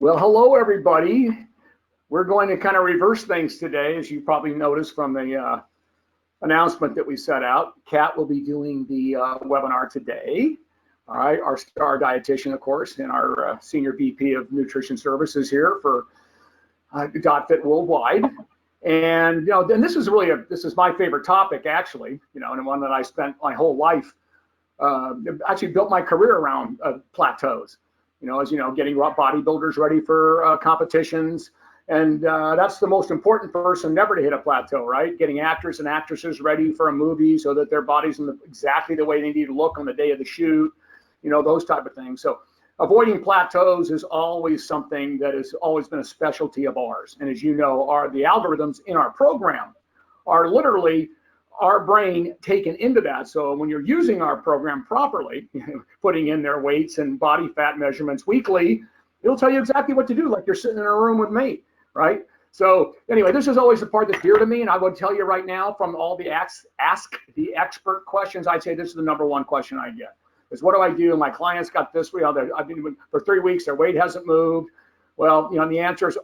Well, hello, everybody. We're going to kind of reverse things today, as you probably noticed from the announcement that we set out. Kat will be doing the webinar today. All right, our star dietitian, of course, and our senior VP of Nutrition Services here for .fit Worldwide. And and this is really this is my favorite topic, actually. And one that I spent my whole life actually built my career around plateaus. As you know, getting bodybuilders ready for competitions. And that's the most important person never to hit a plateau, right? Getting actors and actresses ready for a movie so that their body's in exactly the way they need to look on the day of the shoot, those type of things. So avoiding plateaus is always something that has always been a specialty of ours. And as you know, the algorithms in our program are literally our brain taken into that. So when you're using our program properly, putting in their weights and body fat measurements weekly, it'll tell you exactly what to do, like you're sitting in a room with me, right? So anyway, this is always the part that's dear to me, and I would tell you right now, from all the ask the expert questions, I'd say this is the number one question I get. Is what do I do? My clients got this, I've been for 3 weeks, their weight hasn't moved. Well, the answer is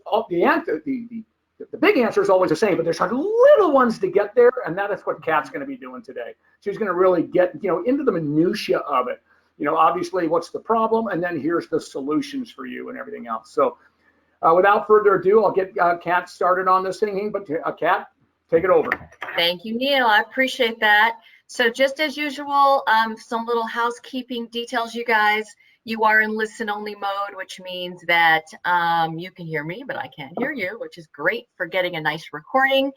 the big answer is always the same, but there's little ones to get there, and that is what Kat's going to be doing today. She's going to really get into the minutia of it. Obviously, what's the problem, and then here's the solutions for you and everything else. So, without further ado, I'll get Kat started on this thing. But Kat, take it over. Thank you, Neil. I appreciate that. So, just as usual, some little housekeeping details, you guys. You are in listen-only mode, which means that you can hear me, but I can't hear you, which is great for getting a nice recording.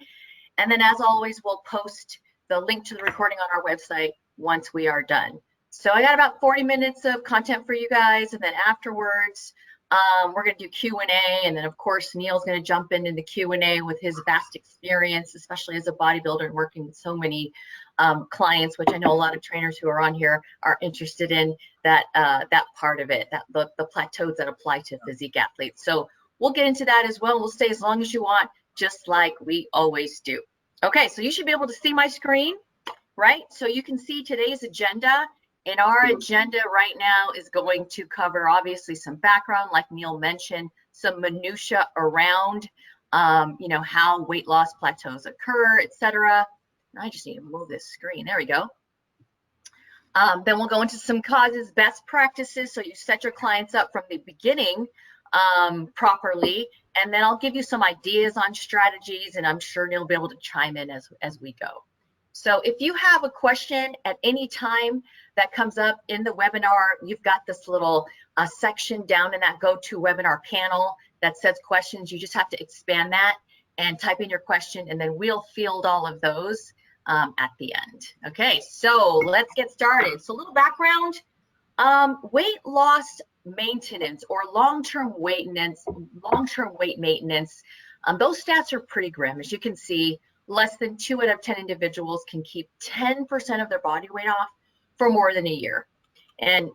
And then, as always, we'll post the link to the recording on our website once we are done. So I got about 40 minutes of content for you guys, and then afterwards, we're going to do Q&A, and then, of course, Neil's going to jump in the Q&A with his vast experience, especially as a bodybuilder and working with so many clients, which I know a lot of trainers who are on here are interested in that part of it, the plateaus that apply to physique athletes. So we'll get into that as well. We'll stay as long as you want, just like we always do. Okay, so you should be able to see my screen, right? So you can see today's agenda. And our agenda right now is going to cover, obviously, some background, like Neil mentioned, some minutia around, how weight loss plateaus occur, etc. I just need to move this screen. There we go. Then we'll go into some causes, best practices, so you set your clients up from the beginning properly. And then I'll give you some ideas on strategies, and I'm sure Neil will be able to chime in as we go. So if you have a question at any time that comes up in the webinar, you've got this little section down in that GoToWebinar panel that says questions. You just have to expand that and type in your question, and then we'll field all of those at the end. Okay, so let's get started. So a little background, weight loss maintenance or long-term weight maintenance, those stats are pretty grim. As you can see, less than 2 out of 10 individuals can keep 10% of their body weight off for more than a year. And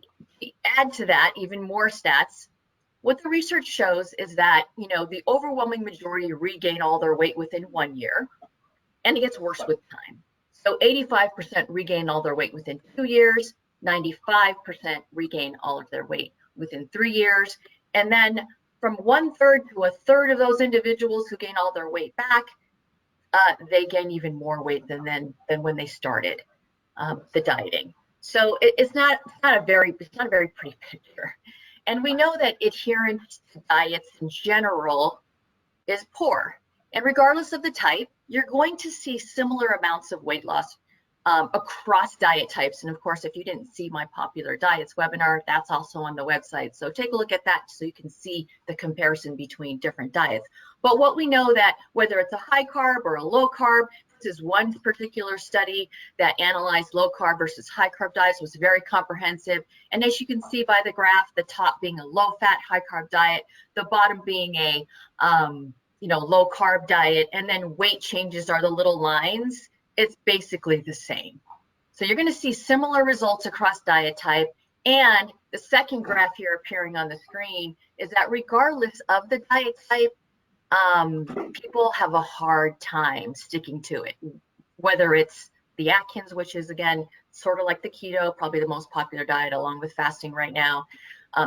add to that even more stats. What the research shows is that, the overwhelming majority regain all their weight within 1 year, and it gets worse with time. So 85% regain all their weight within 2 years, 95% regain all of their weight within 3 years. And then from 1/3 to 1/3 of those individuals who gain all their weight back, they gain even more weight than when they started the dieting. So it's not a very pretty picture. And we know that adherence to diets in general is poor. And regardless of the type, you're going to see similar amounts of weight loss across diet types. And of course, if you didn't see my popular diets webinar, that's also on the website. So take a look at that so you can see the comparison between different diets. But what we know that whether it's a high carb or a low carb, this is one particular study that analyzed low carb versus high carb diets, was very comprehensive. And as you can see by the graph, the top being a low fat, high carb diet, the bottom being a low carb diet, and then weight changes are the little lines. It's basically the same. So you're going to see similar results across diet type. And the second graph here appearing on the screen is that regardless of the diet type, people have a hard time sticking to it. Whether it's the Atkins, which is, again, sort of like the keto, probably the most popular diet along with fasting right now,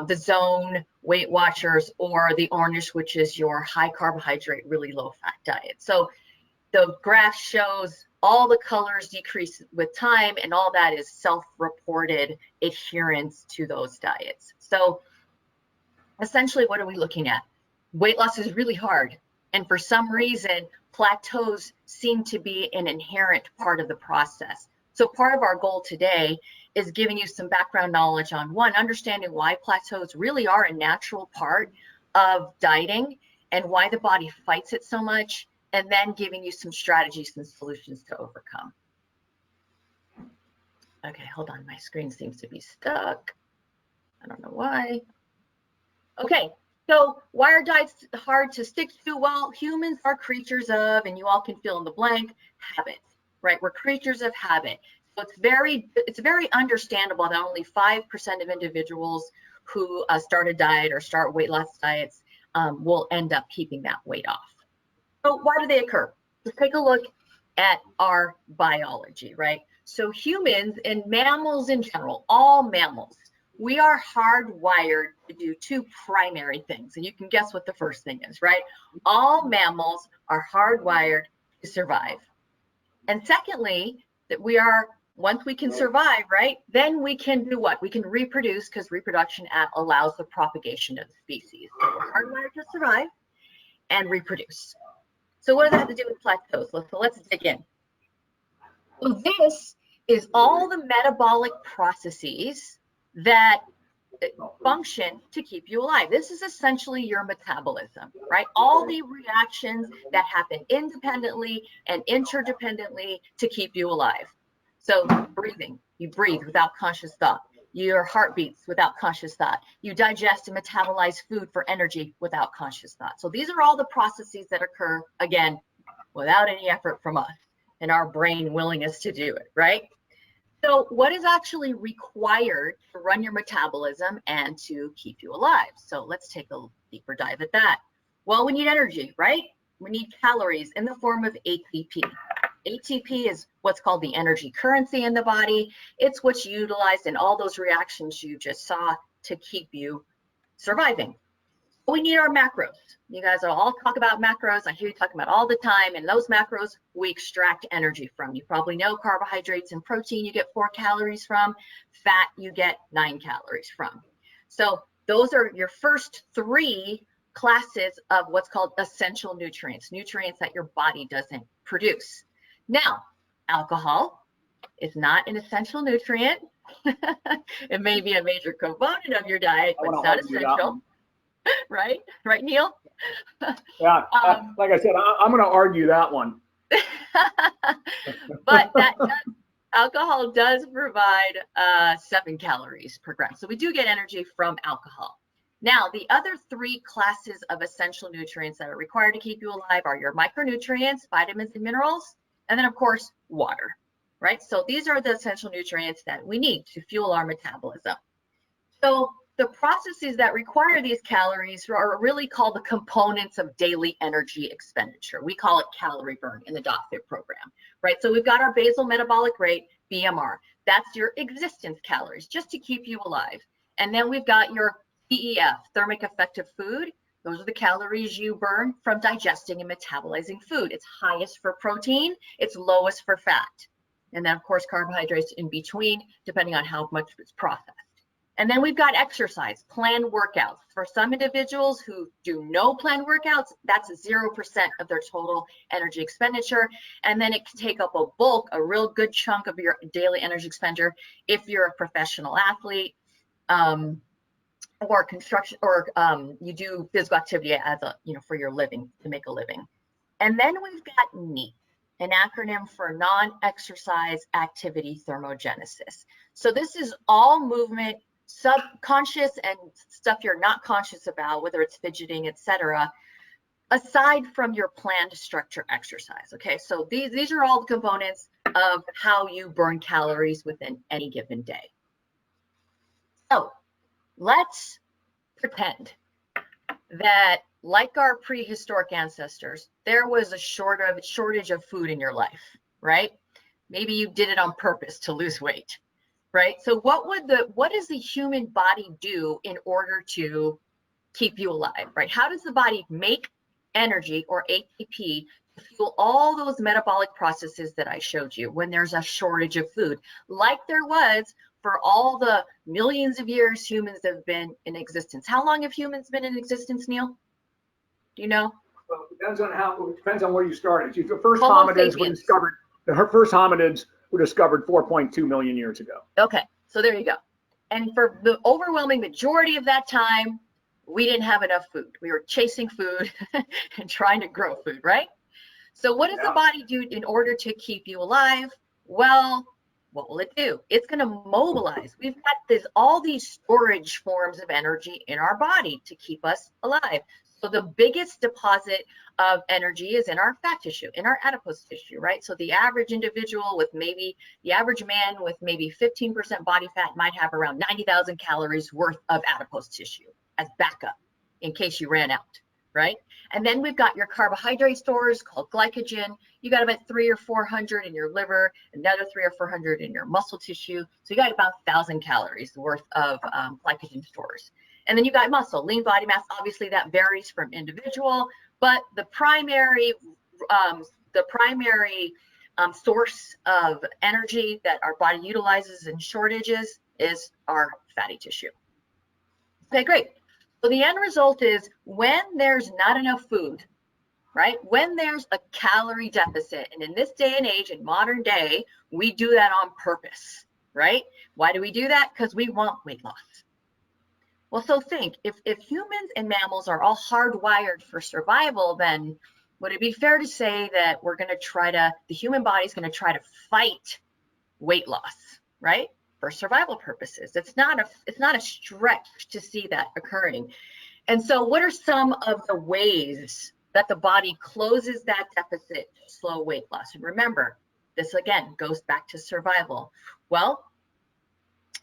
the Zone, Weight Watchers, or the Ornish, which is your high carbohydrate, really low fat diet. So the graph shows all the colors decrease with time, and all that is self-reported adherence to those diets. So essentially, what are we looking at? Weight loss is really hard. And for some reason, plateaus seem to be an inherent part of the process. So part of our goal today is giving you some background knowledge on, one, understanding why plateaus really are a natural part of dieting and why the body fights it so much, and then giving you some strategies and solutions to overcome. Okay, hold on, my screen seems to be stuck. I don't know why. Okay, so why are diets hard to stick to? Well, humans are creatures of, and you all can fill in the blank, habit, right? We're creatures of habit. So it's very understandable that only 5% of individuals who start a diet or start weight loss diets will end up keeping that weight off. So why do they occur? Let's take a look at our biology, right? So humans and mammals in general, all mammals, we are hardwired to do two primary things. And you can guess what the first thing is, right? All mammals are hardwired to survive. And secondly, that once we can survive, right, then we can do what? We can reproduce, because reproduction allows the propagation of the species. So we're hardwired to survive and reproduce. So what does that have to do with plateaus? Let's dig in. So this is all the metabolic processes that function to keep you alive. This is essentially your metabolism, right? All the reactions that happen independently and interdependently to keep you alive. So breathing, you breathe without conscious thought. Your heart beats without conscious thought. You digest and metabolize food for energy without conscious thought. So these are all the processes that occur, again, without any effort from us and our brain willing us to do it, right? So what is actually required to run your metabolism and to keep you alive? So let's take a deeper dive at that. Well, we need energy, right? We need calories in the form of ATP. ATP is what's called the energy currency in the body. It's what's utilized in all those reactions you just saw to keep you surviving. We need our macros. You guys all talk about macros. I hear you talking about all the time. And those macros, we extract energy from. You probably know carbohydrates and protein you get 4 calories from. Fat you get 9 calories from. So those are your first 3 classes of what's called essential nutrients, nutrients that your body doesn't produce. Now, alcohol is not an essential nutrient. It may be a major component of your diet, but it's not essential. Right, Neil? Yeah, like I said, I'm going to argue that one. But alcohol does provide 7 calories per gram. So we do get energy from alcohol. Now, the other 3 classes of essential nutrients that are required to keep you alive are your micronutrients, vitamins and minerals, and then of course, water, right? So these are the essential nutrients that we need to fuel our metabolism. So the processes that require these calories are really called the components of daily energy expenditure. We call it calorie burn in the DotFit program, right? So we've got our basal metabolic rate, BMR. That's your existence calories, just to keep you alive. And then we've got your TEF, thermic effective food. Those are the calories you burn from digesting and metabolizing food. It's highest for protein, it's lowest for fat. And then of course, carbohydrates in between, depending on how much it's processed. And then we've got exercise, planned workouts. For some individuals who do no planned workouts, that's 0% of their total energy expenditure. And then it can take up a bulk, a real good chunk of your daily energy expenditure if you're a professional athlete or construction, or you do physical activity as a, for your living, to make a living. And then we've got NEAT, an acronym for non-exercise activity thermogenesis. So this is all movement, subconscious and stuff you're not conscious about, whether it's fidgeting, etc., aside from your planned structure exercise. Okay, so these are all the components of how you burn calories within any given day. So let's pretend that, like our prehistoric ancestors, there was a shortage of food in your life, right? Maybe you did it on purpose to lose weight. right? So what does the human body do in order to keep you alive, right? How does the body make energy or ATP to fuel all those metabolic processes that I showed you when there's a shortage of food, like there was for all the millions of years humans have been in existence? How long have humans been in existence, Neil? Do you know? Well, it depends on where you started. The first Homo hominids were sapiens. discovered. The first hominids were discovered 4.2 million years ago. Okay, so there you go. And for the overwhelming majority of that time, we didn't have enough food. We were chasing food and trying to grow food, right? So what does the body do in order to keep you alive? Well, what will it do? It's going to mobilize. We've got all these storage forms of energy in our body to keep us alive. So the biggest deposit of energy is in our fat tissue, in our adipose tissue, right? So the average individual with the average man with maybe 15% body fat might have around 90,000 calories worth of adipose tissue as backup in case you ran out, right? And then we've got your carbohydrate stores called glycogen. You got about 300 or 400 in your liver, another 300 or 400 in your muscle tissue. So you got about 1,000 calories worth of glycogen stores. And then you got muscle, lean body mass. Obviously that varies from individual, but the primary source of energy that our body utilizes in shortages is our fatty tissue. Okay, great. So the end result is when there's not enough food, right? When there's a calorie deficit, and in this day and age, in modern day, we do that on purpose, right? Why do we do that? Because we want weight loss. Well, so think, if humans and mammals are all hardwired for survival, then would it be fair to say that the human body is going to try to fight weight loss, right? For survival purposes. It's not a stretch to see that occurring. And so what are some of the ways that the body closes that deficit to slow weight loss? And remember, this again goes back to survival. Well,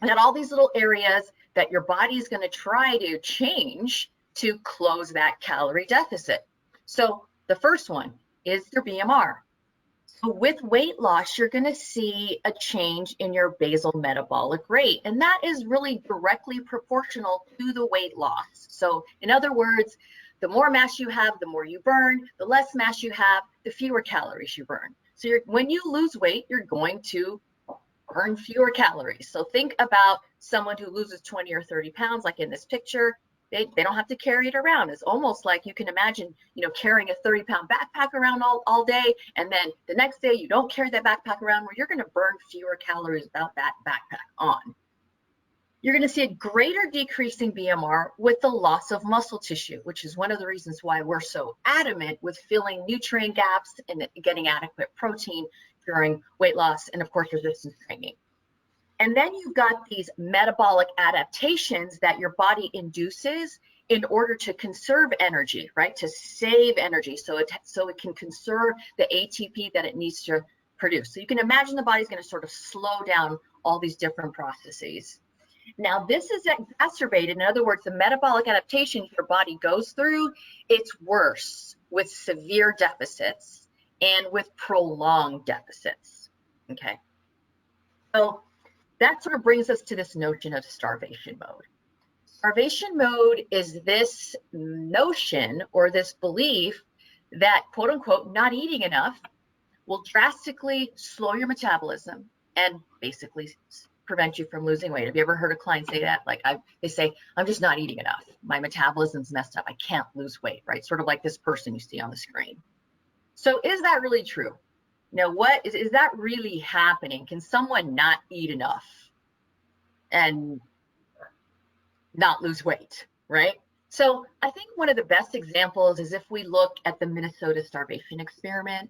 we got all these little areas that your body is going to try to change to close that calorie deficit. So the first one is your BMR. So with weight loss, you're going to see a change in your basal metabolic rate, and that is really directly proportional to the weight loss. So in other words, the more mass you have, the more you burn. The less mass you have, the fewer calories you burn. So when you lose weight, you're going to burn fewer calories. So think about someone who loses 20 or 30 pounds, like in this picture. They don't have to carry it around. It's almost like you can imagine, carrying a 30-pound backpack around all day, and then the next day you don't carry that backpack around, where you're going to burn fewer calories without that backpack on. You're going to see a greater decrease in BMR with the loss of muscle tissue, which is one of the reasons why we're so adamant with filling nutrient gaps and getting adequate protein during weight loss and, of course, resistance training. And then you've got these metabolic adaptations that your body induces in order to conserve energy, right? To save energy, so it can conserve the ATP that it needs to produce. So you can imagine the body's going to sort of slow down all these different processes. Now, this is exacerbated. In other words, the metabolic adaptation your body goes through, it's worse with severe deficits and with prolonged deficits, okay? So that sort of brings us to this notion of starvation mode. Starvation mode is this notion or this belief that, quote unquote, not eating enough will drastically slow your metabolism and basically prevent you from losing weight. Have you ever heard a client say that? Like they say, I'm just not eating enough. My metabolism's messed up. I can't lose weight, right? Sort of like this person you see on the screen. So is that really true? Now, what is that really happening? Can someone not eat enough and not lose weight, right? So I think one of the best examples is if we look at the Minnesota starvation experiment.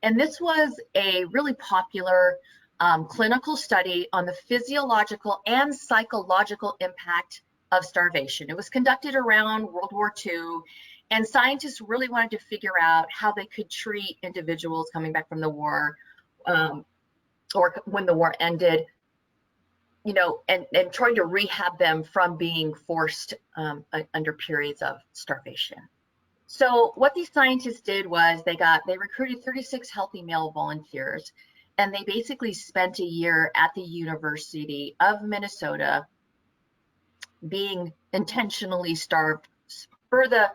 And this was a really popular clinical study on the physiological and psychological impact of starvation. It was conducted around World War II, and scientists really wanted to figure out how they could treat individuals coming back from the war or when the war ended, and trying to rehab them from being forced under periods of starvation. So what these scientists did was they recruited 36 healthy male volunteers, and they basically spent a year at the University of Minnesota being intentionally starved for the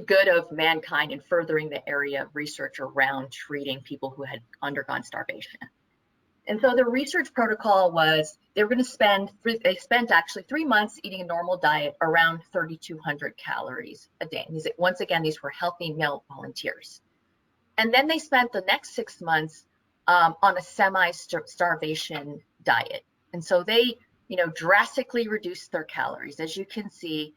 good of mankind and furthering the area of research around treating people who had undergone starvation. And so the research protocol was they were going to they spent actually 3 months eating a normal diet around 3,200 calories a day. And once again, these were healthy male volunteers. And then they spent the next 6 months on a semi-starvation diet. And so they, drastically reduced their calories, as you can see,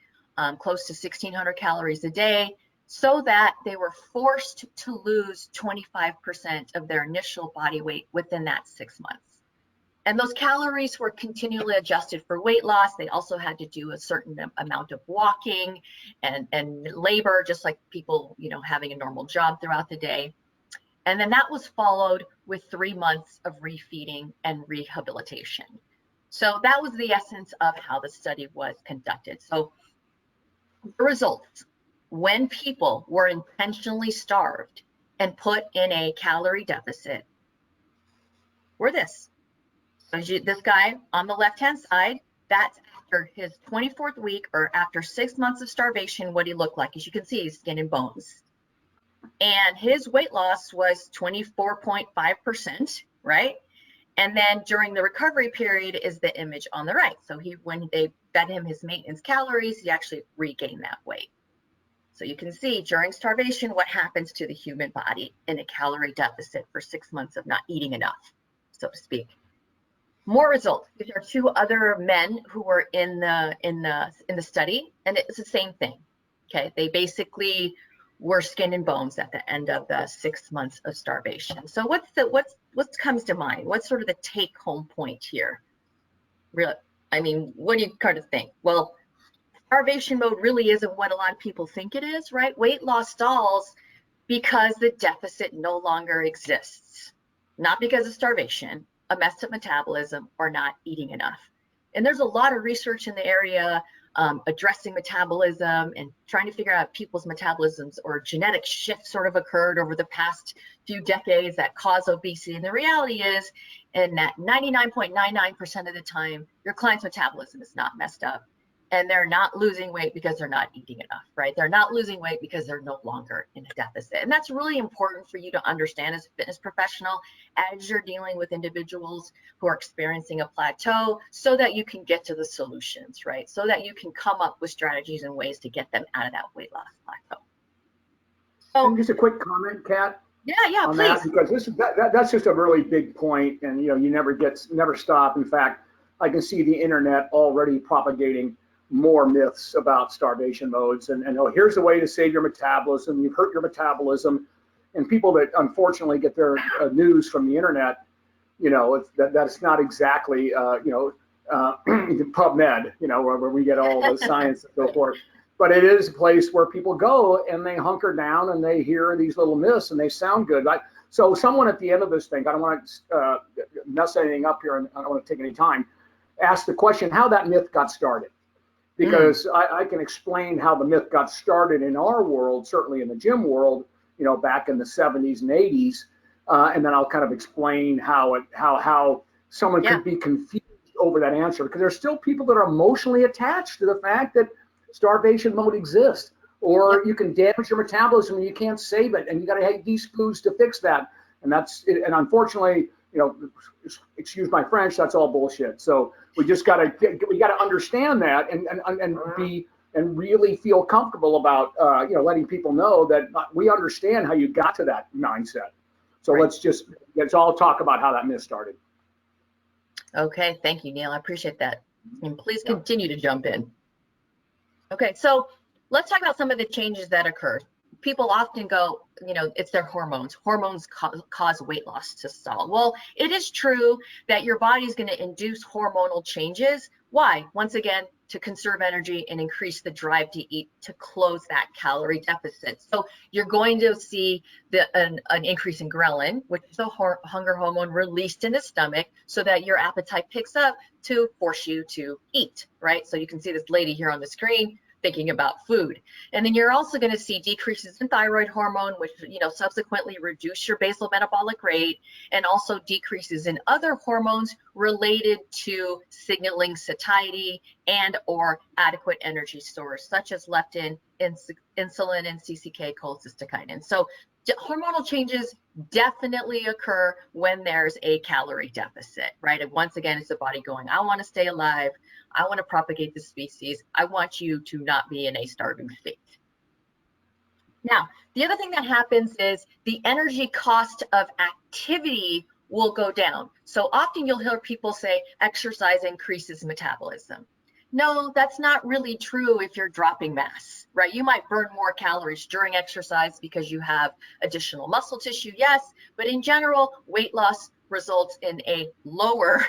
close to 1,600 calories a day, so that they were forced to lose 25% of their initial body weight within that 6 months. And those calories were continually adjusted for weight loss. They also had to do a certain amount of walking and labor, just like people, having a normal job throughout the day. And then that was followed with 3 months of refeeding and rehabilitation. So that was the essence of how the study was conducted. So the results, when people were intentionally starved and put in a calorie deficit, were this. So this guy on the left-hand side, that's after his 24th week, or after 6 months of starvation, what he looked like. As you can see, he's skin and bones. And his weight loss was 24.5%, right? And then during the recovery period is the image on the right. So when they fed him his maintenance calories, he actually regained that weight. So you can see during starvation what happens to the human body in a calorie deficit for 6 months of not eating enough, so to speak. More results. These are 2 other men who were in the study, and it's the same thing. Okay, they basically were skin and bones at the end of the 6 months of starvation. So what comes to mind? What's sort of the take-home point here? Really, what do you kind of think? Well, starvation mode really isn't what a lot of people think it is, right? Weight loss stalls because the deficit no longer exists, not because of starvation, a messed up metabolism, or not eating enough. And there's a lot of research in the area addressing metabolism and trying to figure out people's metabolisms or genetic shifts sort of occurred over the past few decades that cause obesity. And the reality is, in that 99.99% of the time, your client's metabolism is not messed up. And they're not losing weight because they're not eating enough, right? They're not losing weight because they're no longer in a deficit. And that's really important for you to understand as a fitness professional as you're dealing with individuals who are experiencing a plateau, so that you can get to the solutions, right? So that you can come up with strategies and ways to get them out of that weight loss plateau. So, just a quick comment, Kat. Yeah, on please. That, because that's just a really big point, and you never stop. In fact, I can see the internet already propagating more myths about starvation modes, and here's the way to save your metabolism. You've hurt your metabolism, and people that unfortunately get their news from the internet, that's not exactly PubMed, where we get all the science and so forth. But it is a place where people go and they hunker down and they hear these little myths and they sound good. So someone at the end of this thing, I don't want to mess anything up here, and I don't want to take any time, ask the question how that myth got started. Because I can explain how the myth got started in our world, certainly in the gym world, back in the 70s and 80s, and then I'll kind of explain how someone could be confused over that answer, because there's still people that are emotionally attached to the fact that starvation mode exists, or you can damage your metabolism and you can't save it, and you got to eat these foods to fix that, and and unfortunately, excuse my French, that's all bullshit. So we just got to understand that and really feel comfortable about letting people know that we understand how you got to that mindset. So let's all talk about how that myth started. Okay, thank you, Neil. I appreciate that. And please continue to jump in. Okay, so let's talk about some of the changes that occur. People often go, it's their hormones. Hormones cause weight loss to stall. Well, it is true that your body's going to induce hormonal changes. Why? Once again, to conserve energy and increase the drive to eat, to close that calorie deficit. So you're going to see an increase in ghrelin, which is a hunger hormone released in the stomach, so that your appetite picks up to force you to eat, right? So you can see this lady here on the screen. thinking about food. And then you're also going to see decreases in thyroid hormone, which, you know, subsequently reduce your basal metabolic rate, and also decreases in other hormones related to signaling satiety and or adequate energy stores, such as leptin, insulin, and CCK, cholecystokinin. So hormonal changes definitely occur when there's a calorie deficit, right? And once again, it's the body going, I want to stay alive. I want to propagate the species. I want you to not be in a starving state. Now, the other thing that happens is the energy cost of activity will go down. So often you'll hear people say exercise increases metabolism. No, that's not really true if you're dropping mass, right? You might burn more calories during exercise because you have additional muscle tissue, yes, but in general, weight loss results in a lower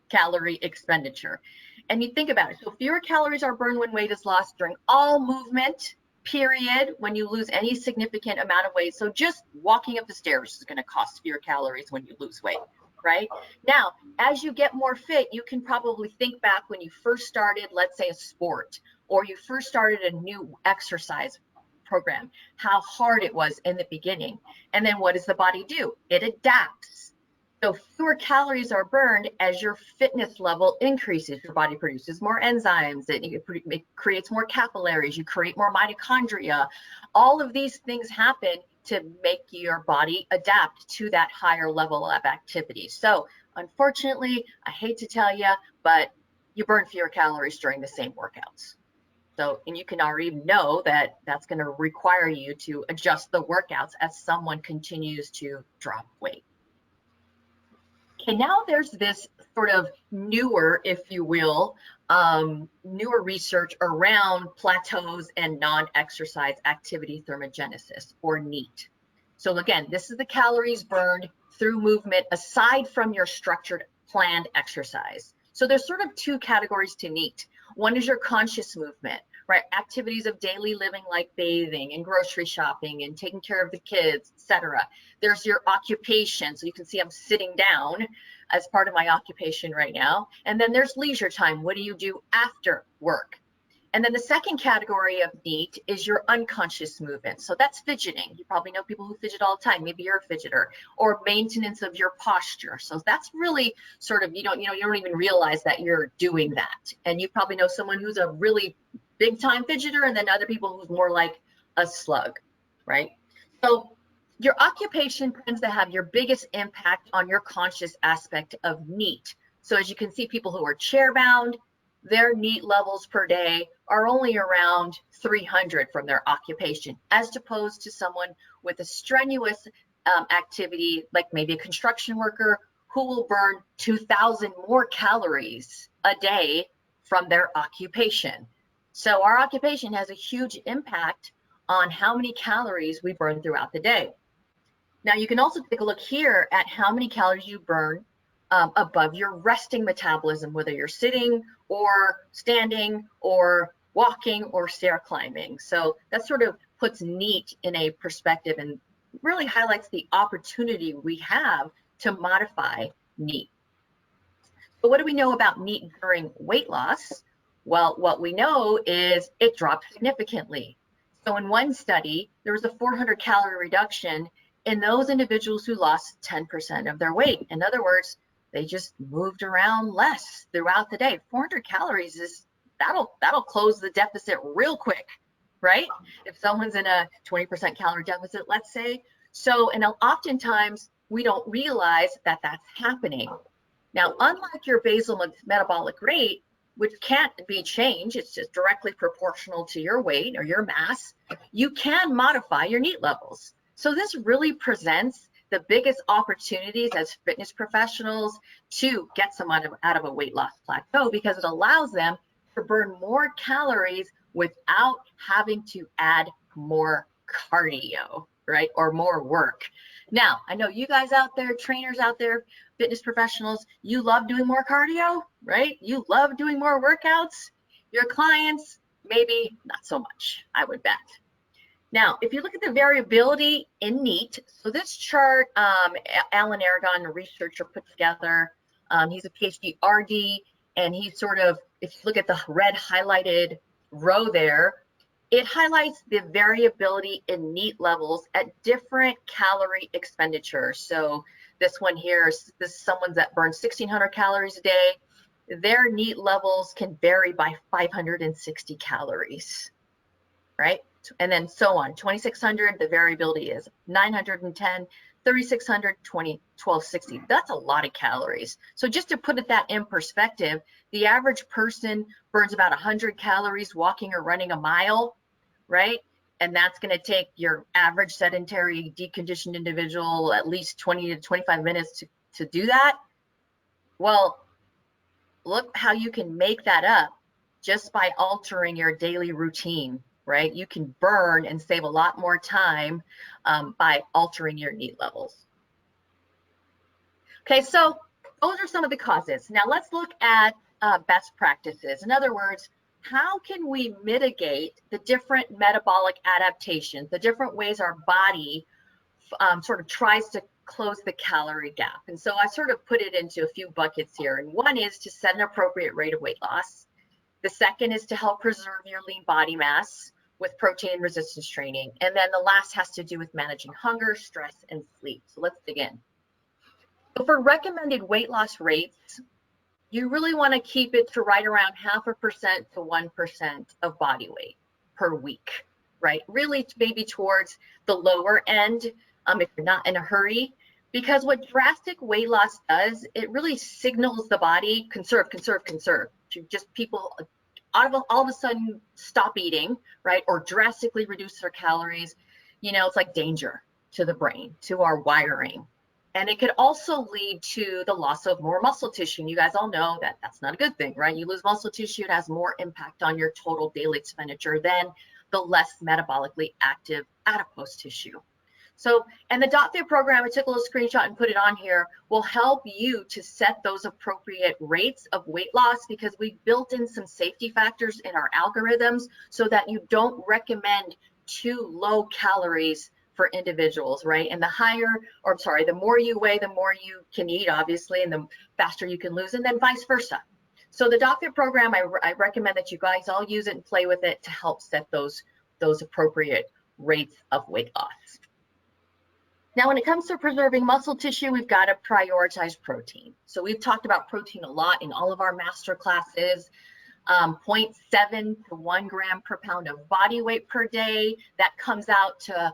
calorie expenditure. And you think about it, so fewer calories are burned when weight is lost during all movement, period, when you lose any significant amount of weight. So just walking up the stairs is going to cost fewer calories when you lose weight, right? Now, as you get more fit, you can probably think back when you first started, let's say, a sport, or you first started a new exercise program, how hard it was in the beginning. And then what does the body do? It adapts. So fewer calories are burned as your fitness level increases. Your body produces more enzymes, it creates more capillaries, you create more mitochondria. All of these things happen to make your body adapt to that higher level of activity. So unfortunately, I hate to tell you, but you burn fewer calories during the same workouts. So, and you can already know that that's going to require you to adjust the workouts as someone continues to drop weight. Okay, now there's this sort of newer, if you will, newer research around plateaus and non-exercise activity thermogenesis, or NEAT. So again, this is the calories burned through movement aside from your structured planned exercise. So there's sort of two categories to NEAT. One is your conscious movement, right? Activities of daily living like bathing and grocery shopping and taking care of the kids, etc. There's your occupation. So you can see I'm sitting down as part of my occupation right now. And then there's leisure time. What do you do after work? And then the second category of NEAT is your unconscious movement. So that's fidgeting. You probably know people who fidget all the time. Maybe you're a fidgeter. Or maintenance of your posture. So that's really sort of, you don't even realize that you're doing that. And you probably know someone who's a really big time fidgeter, and then other people who's more like a slug, right? So your occupation tends to have your biggest impact on your conscious aspect of NEAT. So as you can see, people who are chair bound, their NEAT levels per day are only around 300 from their occupation, as opposed to someone with a strenuous activity, like maybe a construction worker, who will burn 2,000 more calories a day from their occupation. So our occupation has a huge impact on how many calories we burn throughout the day. Now you can also take a look here at how many calories you burn above your resting metabolism, whether you're sitting or standing or walking or stair climbing. So that sort of puts NEAT in a perspective and really highlights the opportunity we have to modify NEAT. But what do we know about NEAT during weight loss? Well, what we know is it dropped significantly. So in one study, there was a 400 calorie reduction in those individuals who lost 10% of their weight. In other words, they just moved around less throughout the day. 400 calories is, that'll close the deficit real quick, right? If someone's in a 20% calorie deficit, let's say. So, and oftentimes we don't realize that that's happening. Now, unlike your basal metabolic rate, which can't be changed, it's just directly proportional to your weight or your mass, you can modify your NEAT levels. So this really presents the biggest opportunities as fitness professionals to get someone out of a weight loss plateau, because it allows them to burn more calories without having to add more cardio, right? Or more work. Now, I know you guys out there, trainers out there, fitness professionals, you love doing more cardio, right? You love doing more workouts. Your clients, maybe not so much, I would bet. Now, if you look at the variability in NEAT, so this chart, Alan Aragon, a researcher, put together. He's a PhD RD, and he sort of, if you look at the red highlighted row there, It highlights the variability in NEAT levels at different calorie expenditures. So this one here is someone that burns 1,600 calories a day. Their NEAT levels can vary by 560 calories, right? And then so on. 2,600, the variability is 910, 3,600, 1,260. That's a lot of calories. So just to put that in perspective, the average person burns about 100 calories walking or running a mile, right? And that's going to take your average sedentary deconditioned individual at least 20 to 25 minutes to do that. Well, look how you can make that up just by altering your daily routine, right? You can burn and save a lot more time by altering your NEAT levels. Okay, so those are some of the causes. Now let's look at best practices. In other words, how can we mitigate the different metabolic adaptations, the different ways our body sort of tries to close the calorie gap? And so I sort of put it into a few buckets here. And one is to set an appropriate rate of weight loss. The second is to help preserve your lean body mass with protein resistance training. And then the last has to do with managing hunger, stress, and sleep. So let's dig in. So for recommended weight loss rates, you really want to keep it to right around 0.5% to 1% of body weight per week, right? Really maybe towards the lower end if you're not in a hurry, because what drastic weight loss does, it really signals the body, conserve, conserve, conserve. To just people all of a sudden stop eating, right? Or drastically reduce their calories. You know, it's like danger to the brain, to our wiring. And it could also lead to the loss of more muscle tissue. And you guys all know that that's not a good thing, right? You lose muscle tissue, it has more impact on your total daily expenditure than the less metabolically active adipose tissue. So, and the .fit program, I took a little screenshot and put it on here, will help you to set those appropriate rates of weight loss, because we built in some safety factors in our algorithms so that you don't recommend too low calories for individuals, right? And the more you weigh, the more you can eat, obviously, and the faster you can lose, and then vice versa. So the .fit program, I recommend that you guys all use it and play with it to help set those appropriate rates of weight loss. Now, when it comes to preserving muscle tissue, we've got to prioritize protein. So we've talked about protein a lot in all of our master classes. 0.7 to 1 gram per pound of body weight per day. That comes out to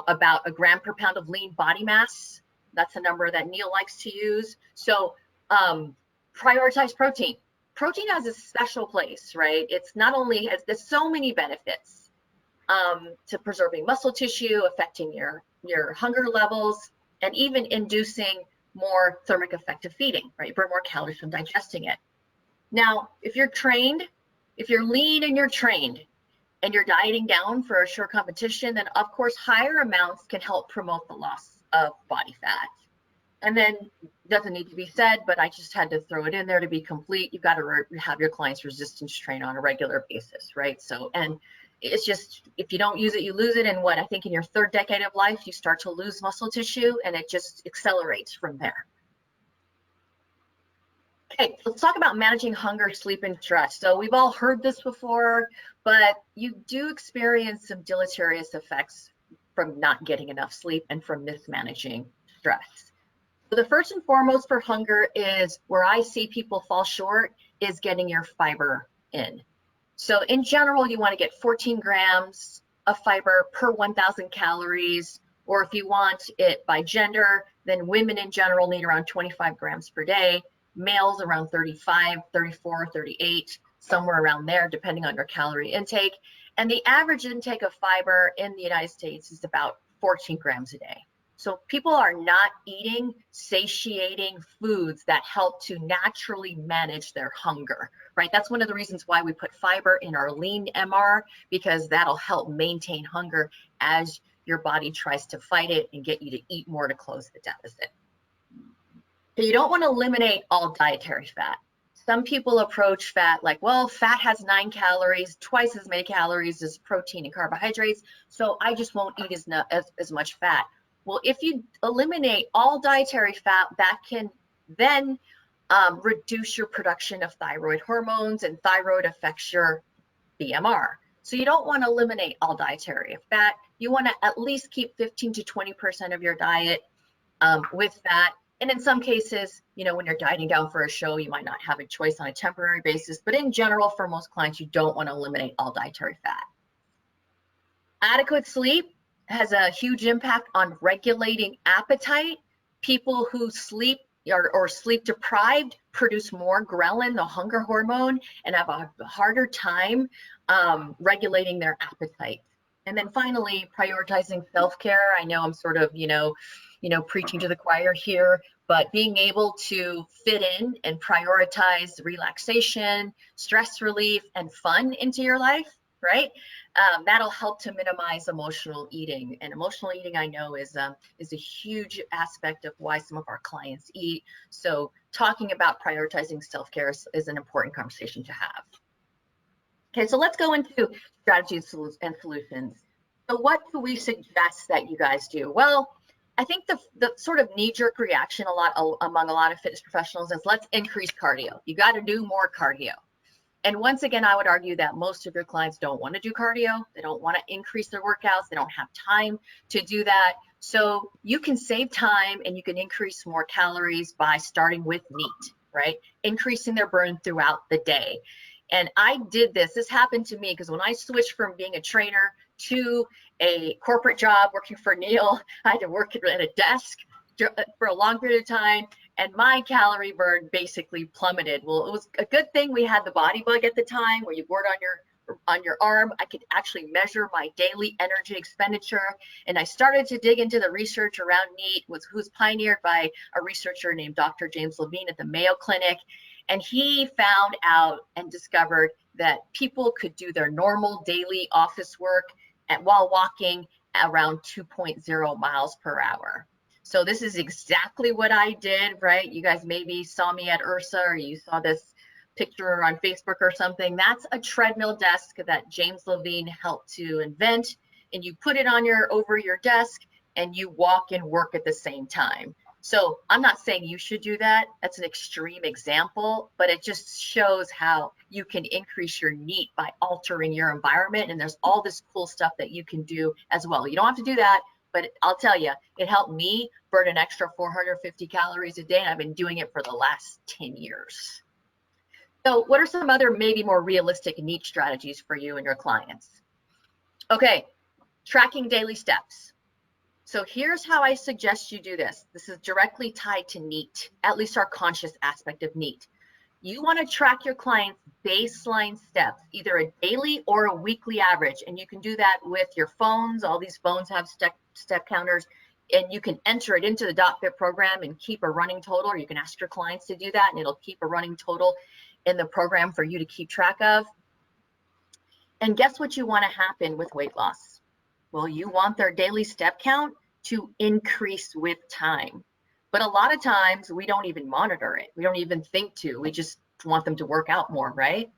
about a gram per pound of lean body mass. That's a number that Neil likes to use. So prioritize protein. Protein has a special place, right? It's not only, there's so many benefits to preserving muscle tissue, affecting your hunger levels, and even inducing more thermic effective feeding, right? You burn more calories from digesting it. Now, if you're trained, if you're lean and you're trained, and you're dieting down for a short competition, then of course higher amounts can help promote the loss of body fat. And then, doesn't need to be said, but I just had to throw it in there to be complete. You've got to have your clients resistance train on a regular basis, right? So, and it's just, if you don't use it, you lose it. And what I think in your third decade of life, you start to lose muscle tissue, and it just accelerates from there. Okay, let's talk about managing hunger, sleep, and stress. So we've all heard this before, but you do experience some deleterious effects from not getting enough sleep and from mismanaging stress. So the first and foremost for hunger is where I see people fall short is getting your fiber in. So in general, you want to get 14 grams of fiber per 1,000 calories, or if you want it by gender, then women in general need around 25 grams per day. Males around 35, 34, 38, somewhere around there, depending on your calorie intake. And the average intake of fiber in the United States is about 14 grams a day. So people are not eating satiating foods that help to naturally manage their hunger, right? That's one of the reasons why we put fiber in our lean MR, because that'll help maintain hunger as your body tries to fight it and get you to eat more to close the deficit. So you don't want to eliminate all dietary fat. Some people approach fat like, well, fat has 9 calories, twice as many calories as protein and carbohydrates, so I just won't eat as much fat. Well, if you eliminate all dietary fat, that can then reduce your production of thyroid hormones, and thyroid affects your BMR. So you don't want to eliminate all dietary fat. You want to at least keep 15 to 20% of your diet with fat. And in some cases, when you're dieting down for a show, you might not have a choice on a temporary basis. But in general, for most clients, you don't want to eliminate all dietary fat. Adequate sleep has a huge impact on regulating appetite. People who sleep or sleep deprived produce more ghrelin, the hunger hormone, and have a harder time regulating their appetite. And then finally, prioritizing self-care. I know I'm sort of, preaching to the choir here, but being able to fit in and prioritize relaxation, stress relief, and fun into your life, right? That'll help to minimize emotional eating. And emotional eating, I know, is a huge aspect of why some of our clients eat. So talking about prioritizing self-care is an important conversation to have. Okay, so let's go into strategies and solutions. So what do we suggest that you guys do? Well, I think the sort of knee-jerk reaction among a lot of fitness professionals is let's increase cardio. You got to do more cardio. And once again, I would argue that most of your clients don't want to do cardio. They don't want to increase their workouts. They don't have time to do that. So you can save time and you can increase more calories by starting with NEAT, right? Increasing their burn throughout the day. And I did this. This happened to me because when I switched from being a trainer to a corporate job working for Neil, I had to work at a desk for a long period of time, and my calorie burn basically plummeted. Well, it was a good thing we had the Body Bug at the time, where you wore it on your arm. I could actually measure my daily energy expenditure, and I started to dig into the research around NEAT, who's pioneered by a researcher named Dr. James Levine at the Mayo Clinic. And he found out and discovered that people could do their normal daily office work while walking around 2.0 miles per hour. So this is exactly what I did, right? You guys maybe saw me at URSA, or you saw this picture on Facebook or something. That's a treadmill desk that James Levine helped to invent. And you put it on over your desk and you walk and work at the same time. So I'm not saying you should do that. That's an extreme example, but it just shows how you can increase your NEAT by altering your environment. And there's all this cool stuff that you can do as well. You don't have to do that, but I'll tell you, it helped me burn an extra 450 calories a day, and I've been doing it for the last 10 years. So what are some other maybe more realistic NEAT strategies for you and your clients? Okay, tracking daily steps. So here's how I suggest you do this. This is directly tied to NEAT, at least our conscious aspect of NEAT. You want to track your clients' baseline steps, either a daily or a weekly average. And you can do that with your phones. All these phones have step counters, and you can enter it into the DotFit program and keep a running total, or you can ask your clients to do that, and it'll keep a running total in the program for you to keep track of. And guess what you want to happen with weight loss? Well, you want their daily step count to increase with time. But a lot of times we don't even monitor it. We don't even think to. We just want them to work out more, right?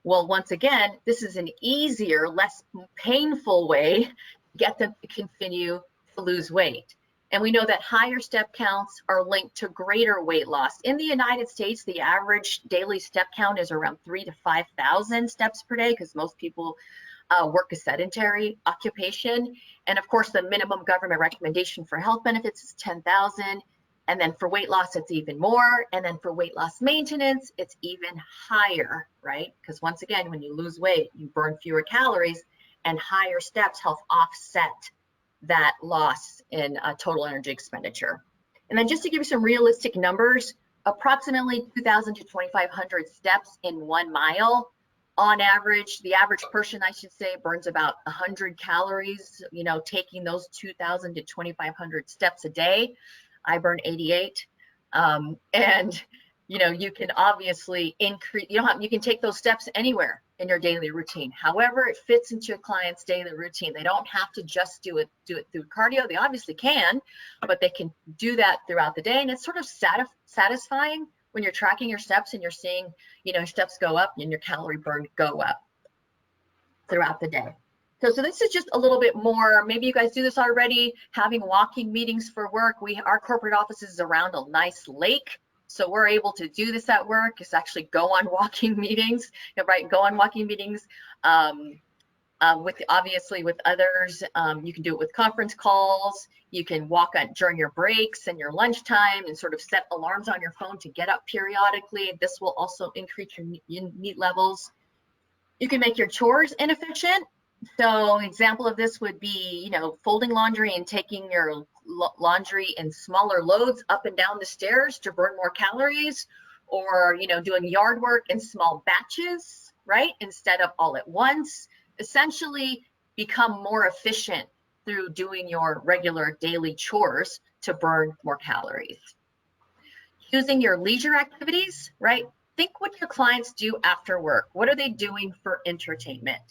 Well, once again, this is an easier, less painful way to get them to continue to lose weight. And we know that higher step counts are linked to greater weight loss. In the United States, the average daily step count is around 3,000 to 5,000 steps per day, because most people work a sedentary occupation. And of course, the minimum government recommendation for health benefits is 10,000. And then for weight loss, it's even more. And then for weight loss maintenance, it's even higher, right? Because once again, when you lose weight, you burn fewer calories, and higher steps help offset that loss in total energy expenditure. And then just to give you some realistic numbers, approximately 2,000 to 2,500 steps in 1 mile. On average, the average person, I should say, burns about 100 calories, taking those 2,000 to 2,500 steps a day. I burn 88. And, you can obviously increase, you can take those steps anywhere in your daily routine. However, it fits into a client's daily routine. They don't have to just do it through cardio. They obviously can, but they can do that throughout the day. And it's sort of satisfying when you're tracking your steps and you're seeing, steps go up and your calorie burn go up throughout the day. So this is just a little bit more, maybe you guys do this already, having walking meetings for work. Our corporate office is around a nice lake, so we're able to do this at work. It's actually go on walking meetings, right? Go on walking meetings. Obviously with others, you can do it with conference calls. You can walk on during your breaks and your lunchtime and sort of set alarms on your phone to get up periodically. This will also increase your NEAT levels. You can make your chores inefficient. So an example of this would be, folding laundry and taking your laundry in smaller loads up and down the stairs to burn more calories, or, doing yard work in small batches, right? Instead of all at once. Essentially become more efficient through doing your regular daily chores to burn more calories. Using your leisure activities, right? Think what your clients do after work. What are they doing for entertainment?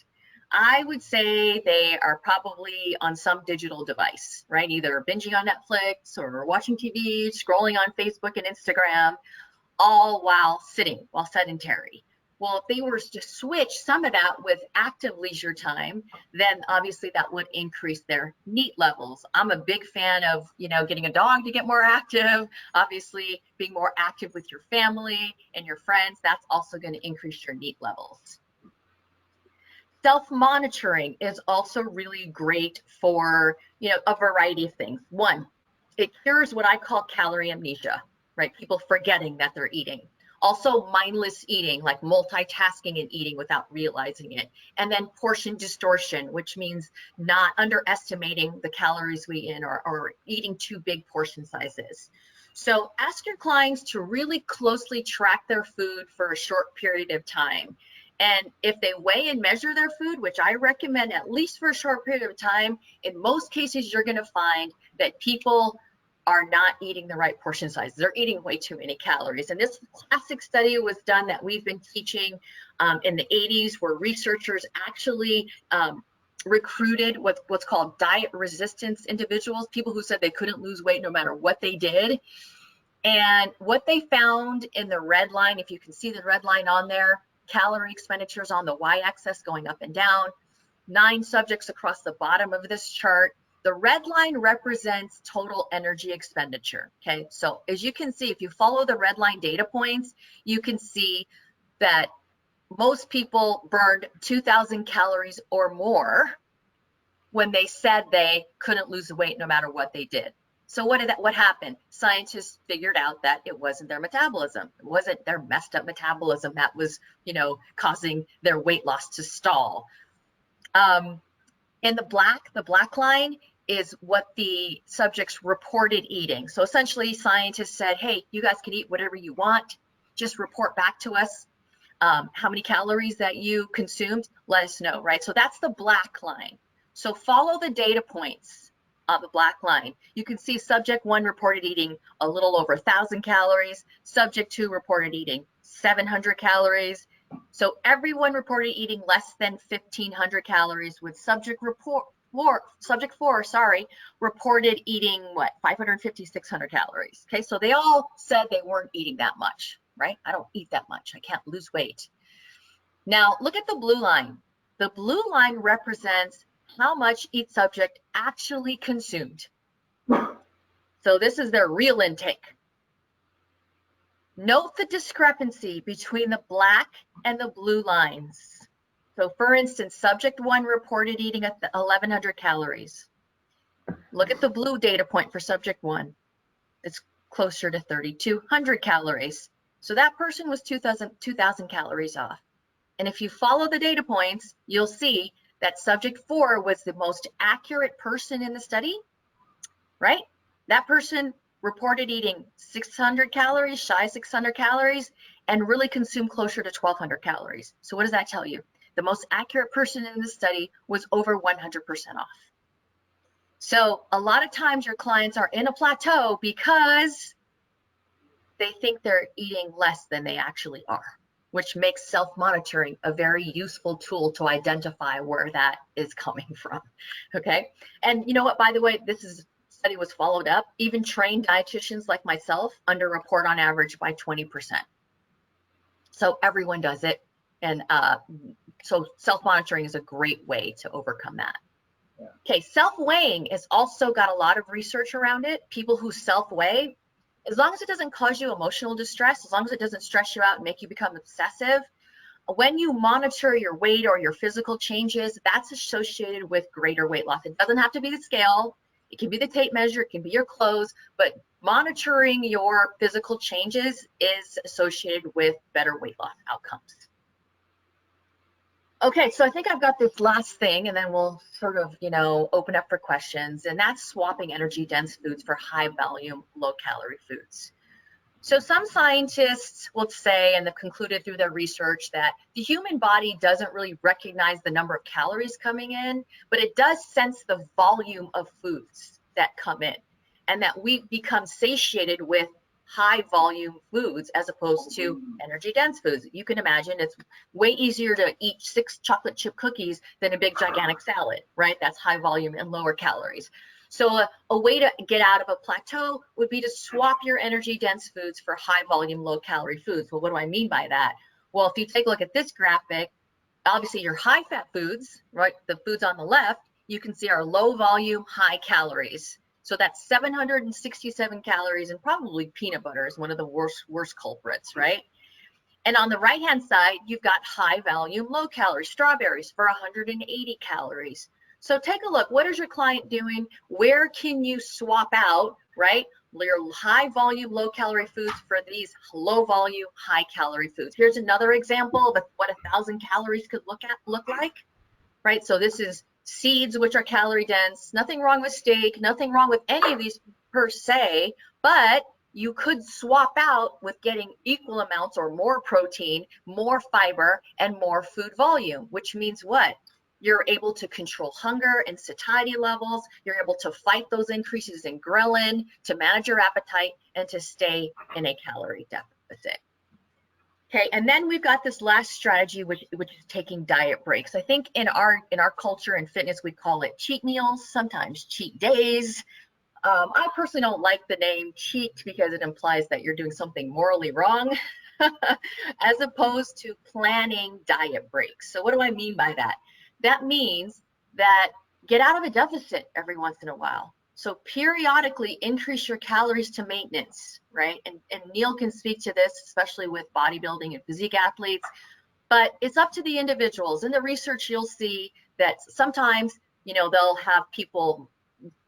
I would say they are probably on some digital device, right? Either binging on Netflix or watching TV, scrolling on Facebook and Instagram, all while sedentary. Well, if they were to switch some of that with active leisure time, then obviously that would increase their NEAT levels. I'm a big fan of, getting a dog to get more active. Obviously, being more active with your family and your friends, that's also going to increase your NEAT levels. Self-monitoring is also really great for, a variety of things. One, it cures what I call calorie amnesia, right? People forgetting that they're eating. Also mindless eating, like multitasking and eating without realizing it. And then portion distortion, which means not underestimating the calories we eat or eating too big portion sizes. So ask your clients to really closely track their food for a short period of time. And if they weigh and measure their food, which I recommend at least for a short period of time, in most cases, you're going to find that people are not eating the right portion size. They're eating way too many calories. And this classic study was done that we've been teaching in the 80s, where researchers actually recruited what's called diet resistance individuals, people who said they couldn't lose weight no matter what they did. And what they found in the red line, if you can see the red line on there, calorie expenditures on the y-axis going up and down, 9 subjects across the bottom of this chart. The red line represents total energy expenditure, okay? So as you can see, if you follow the red line data points, you can see that most people burned 2,000 calories or more when they said they couldn't lose the weight no matter what they did. So what happened? Scientists figured out that it wasn't their metabolism. It wasn't their messed up metabolism that was, causing their weight loss to stall. In the black line is what the subjects reported eating. So essentially scientists said, hey, you guys can eat whatever you want. Just report back to us how many calories that you consumed. Let us know, right? So that's the black line. So follow the data points on the black line. You can see subject 1 reported eating a little over 1,000 calories. Subject 2 reported eating 700 calories. So everyone reported eating less than 1,500 calories, with subject 4 reported eating 550, 600 calories. Okay, so they all said they weren't eating that much, right? I don't eat that much. I can't lose weight. Now look at the blue line. The blue line represents how much each subject actually consumed. So this is their real intake. Note the discrepancy between the black and the blue lines. So for instance, subject 1 reported eating at 1,100 calories. Look at the blue data point for subject 1. It's closer to 3,200 calories. So that person was 2,000 calories off. And if you follow the data points, you'll see that subject 4 was the most accurate person in the study, right? That person reported eating 600 calories, shy 600 calories, and really consumed closer to 1,200 calories. So what does that tell you? The most accurate person in the study was over 100% off. So a lot of times your clients are in a plateau because they think they're eating less than they actually are, which makes self-monitoring a very useful tool to identify where that is coming from, okay? And you know what, by the way, this study was followed up. Even trained dietitians like myself underreport on average by 20%. So everyone does it. And so self-monitoring is a great way to overcome that. Yeah. Okay, self-weighing has also got a lot of research around it. People who self-weigh, as long as it doesn't cause you emotional distress, as long as it doesn't stress you out and make you become obsessive, when you monitor your weight or your physical changes, that's associated with greater weight loss. It doesn't have to be the scale. It can be the tape measure. It can be your clothes. But monitoring your physical changes is associated with better weight loss outcomes. Okay, so I think I've got this last thing, and then we'll sort of, open up for questions, and that's swapping energy-dense foods for high-volume, low-calorie foods. So some scientists will say, and they've concluded through their research, that the human body doesn't really recognize the number of calories coming in, but it does sense the volume of foods that come in, and that we become satiated with high volume foods as opposed to energy dense foods. You can imagine it's way easier to eat 6 chocolate chip cookies than a big gigantic salad, right? That's high volume and lower calories. So a way to get out of a plateau would be to swap your energy dense foods for high volume, low calorie foods. Well, what do I mean by that? Well, if you take a look at this graphic, obviously your high fat foods, right? The foods on the left, you can see are low volume, high calories. So that's 767 calories, and probably peanut butter is one of the worst culprits, right? And on the right-hand side, you've got high volume, low calorie strawberries for 180 calories. So take a look, what is your client doing? Where can you swap out, right? Your high volume, low calorie foods for these low volume, high calorie foods. Here's another example of what 1,000 calories could look like, right? So this is seeds, which are calorie dense. Nothing wrong with steak, nothing wrong with any of these per se, but you could swap out with getting equal amounts or more protein, more fiber, and more food volume, which means what? You're able to control hunger and satiety levels. You're able to fight those increases in ghrelin, to manage your appetite, and to stay in a calorie deficit. Okay, and then we've got this last strategy, which is taking diet breaks. I think in our culture and fitness, we call it cheat meals, sometimes cheat days. I personally don't like the name cheat because it implies that you're doing something morally wrong, as opposed to planning diet breaks. So what do I mean by that? That means that get out of a deficit every once in a while. So periodically increase your calories to maintenance, right? And Neil can speak to this, especially with bodybuilding and physique athletes, but it's up to the individuals. In the research, you'll see that sometimes, they'll have people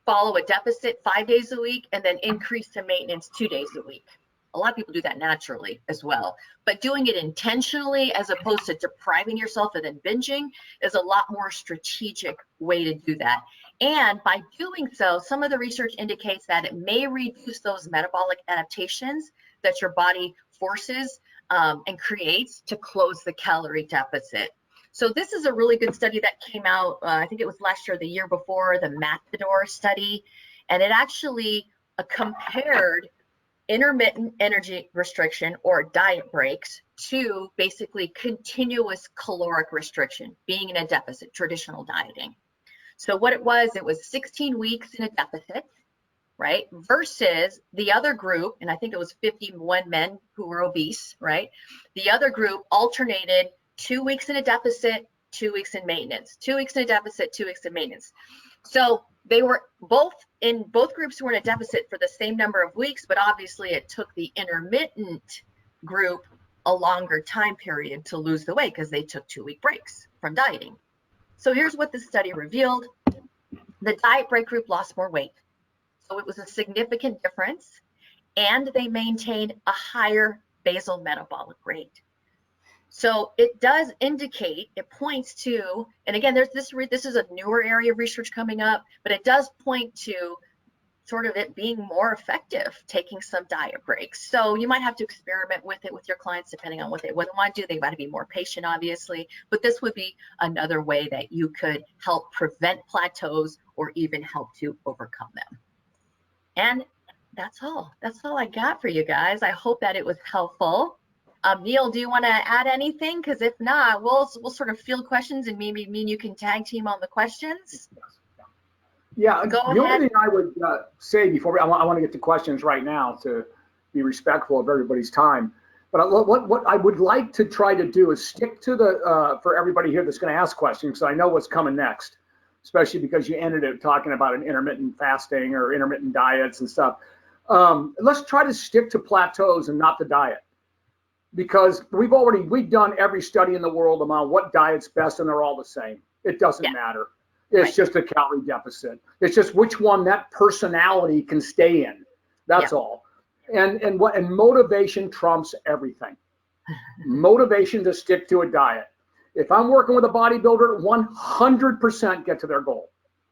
follow a deficit 5 days a week and then increase to maintenance 2 days a week. A lot of people do that naturally as well, but doing it intentionally as opposed to depriving yourself and then binging is a lot more strategic way to do that. And by doing so, some of the research indicates that it may reduce those metabolic adaptations that your body forces and creates to close the calorie deficit. So this is a really good study that came out, I think it was last year or the year before, the Metabolism study, and it actually compared intermittent energy restriction or diet breaks to basically continuous caloric restriction, being in a deficit, traditional dieting. So what it was 16 weeks in a deficit, right? Versus the other group, and I think it was 51 men who were obese, right? The other group alternated 2 weeks in a deficit, 2 weeks in maintenance, 2 weeks in a deficit, 2 weeks in maintenance. So they were both groups were in a deficit for the same number of weeks, but obviously it took the intermittent group a longer time period to lose the weight because they took 2-week breaks from dieting. So here's what the study revealed. The diet break group lost more weight. So it was a significant difference, and they maintained a higher basal metabolic rate. So it does indicate, it points to, and again, there's this is a newer area of research coming up, but it does point to sort of it being more effective, taking some diet breaks. So you might have to experiment with it with your clients, depending on what they want to do. They got to be more patient, obviously, but this would be another way that you could help prevent plateaus or even help to overcome them. And that's all I got for you guys. I hope that it was helpful. Neil, do you want to add anything? Because if not, we'll sort of field questions, and maybe me and you can tag team on the questions. Yeah, Go ahead. The only thing I would say before I want to get to questions right now to be respectful of everybody's time. But what I would like to try to do is stick to the for everybody here that's going to ask questions, because I know what's coming next, especially because you ended it talking about an intermittent fasting or intermittent diets and stuff. Let's try to stick to plateaus and not the diet. because we've done every study in the world about what diet's best, and they're all the same. It doesn't matter. It's just a calorie deficit. It's just which one that personality can stay in. That's all. And motivation trumps everything. Motivation to stick to a diet. If I'm working with a bodybuilder, 100% get to their goal.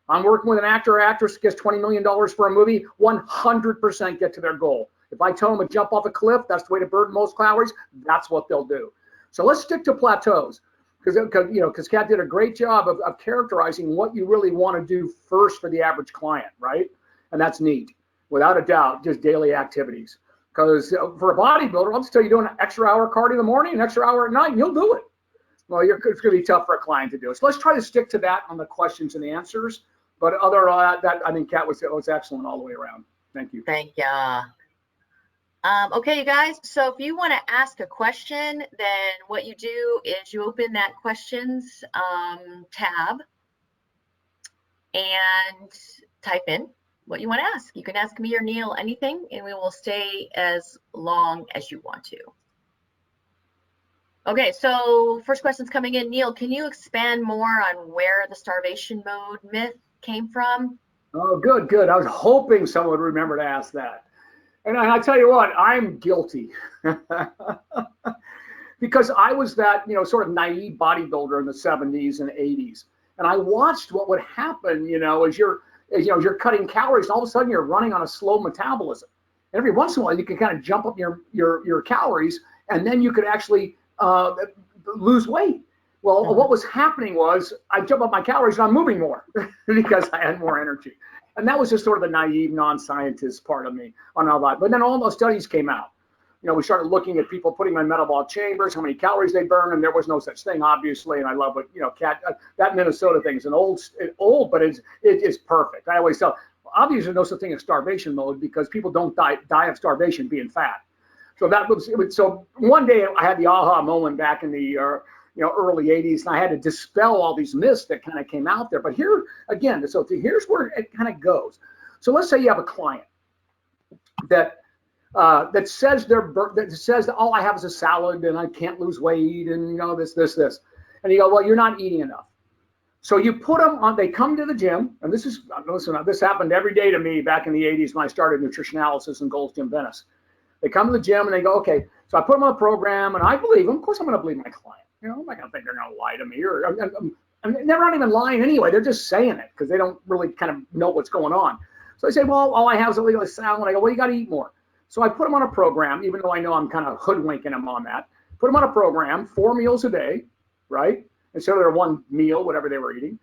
I'm working with an actor or actress that gets $20 million for a movie, 100% get to their goal. If I tell them to jump off a cliff, that's the way to burn most calories, that's what they'll do. So let's stick to plateaus, because Kat did a great job of characterizing what you really want to do first for the average client, right? And that's neat, without a doubt, just daily activities. Because for a bodybuilder, I'll just tell you, doing an extra hour cardio in the morning, an extra hour at night, you'll do it. Well, it's going to be tough for a client to do. So let's try to stick to that on the questions and the answers. But other that I think Kat was excellent all the way around. Thank you. Thank you. Okay, you guys. So if you want to ask a question, then what you do is you open that questions tab and type in what you want to ask. You can ask me or Neil anything, and we will stay as long as you want to. Okay, so first question's coming in. Neil, can you expand more on where the starvation mode myth came from? Oh, good. I was hoping someone would remember to ask that. And I tell you what, I'm guilty. Because I was that, sort of naive bodybuilder in the 70s and 80s. And I watched what would happen, as you're cutting calories, and all of a sudden you're running on a slow metabolism. And every once in a while you can kind of jump up your calories, and then you could actually lose weight. Well, what was happening was I jump up my calories and I'm moving more because I had more energy. And that was just sort of the naive non-scientist part of me on all that. But then all those studies came out. We started looking at people putting them in metabolic chambers, how many calories they burn, and there was no such thing, obviously. And I love what, Kat, that Minnesota thing is old, but it's perfect. I always tell, obviously there's no such thing as starvation mode because people don't die of starvation being fat. So one day I had the aha moment back in the early 80s, and I had to dispel all these myths that kind of came out there. But here again, so here's where it kind of goes. So let's say you have a client that says that all I have is a salad and I can't lose weight and this, and you go, well, you're not eating enough. So you put them on. They come to the gym, and this happened every day to me back in the 80s when I started nutritionalysis in Gold's Gym Venice. They come to the gym and they go, okay. So I put them on a program, and I believe them. Of course, I'm going to believe my client. I'm not going to think they're going to lie to me, or they're not even lying anyway. They're just saying it because they don't really kind of know what's going on. So they say, well, all I have is a little salad. I go, well, you got to eat more. So I put them on a program, even though I know I'm kind of hoodwinking them on that. Put them on a program, 4 meals a day, right? Instead of their one meal, whatever they were eating.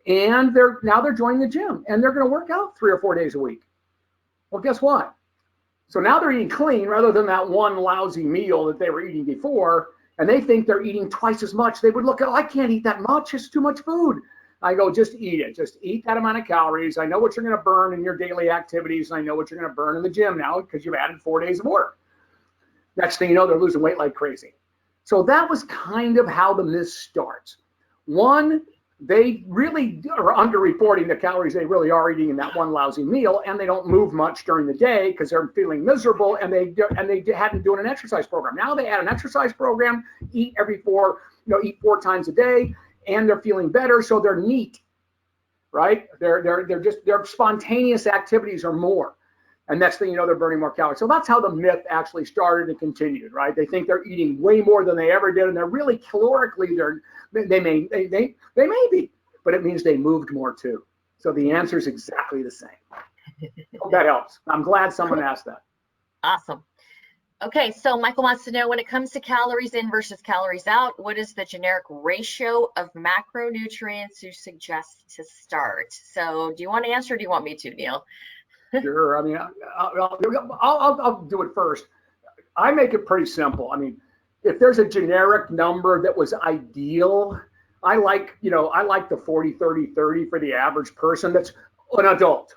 And now they're joining the gym, and they're going to work out 3 or 4 days a week. Well, guess what? So now they're eating clean rather than that one lousy meal that they were eating before. And they think they're eating twice as much. They would look at, I can't eat that much. It's too much food. I go, just eat it. Just eat that amount of calories. I know what you're going to burn in your daily activities. And I know what you're going to burn in the gym now because you've added 4 days of work. Next thing you know, they're losing weight like crazy. So that was kind of how the myth starts. One, they really are underreporting the calories they really are eating in that one lousy meal, and they don't move much during the day because they're feeling miserable, and they hadn't doing an exercise program. Now they add an exercise program, eat 4 times a day, and they're feeling better, so they're neat, right? Their spontaneous activities are more. And next thing you know, they're burning more calories. So that's how the myth actually started and continued, right? They think they're eating way more than they ever did, and they're really calorically, they may be, but it means they moved more too. So the answer is exactly the same. Hope that helps. I'm glad someone asked that. Awesome. Okay, so Michael wants to know, when it comes to calories in versus calories out, what is the generic ratio of macronutrients you suggest to start? So do you want to answer, or do you want me to, Neil? Sure. I mean, I'll do it first. I make it pretty simple. I mean, if there's a generic number that was ideal, I like the 40, 30, 30 for the average person that's an adult.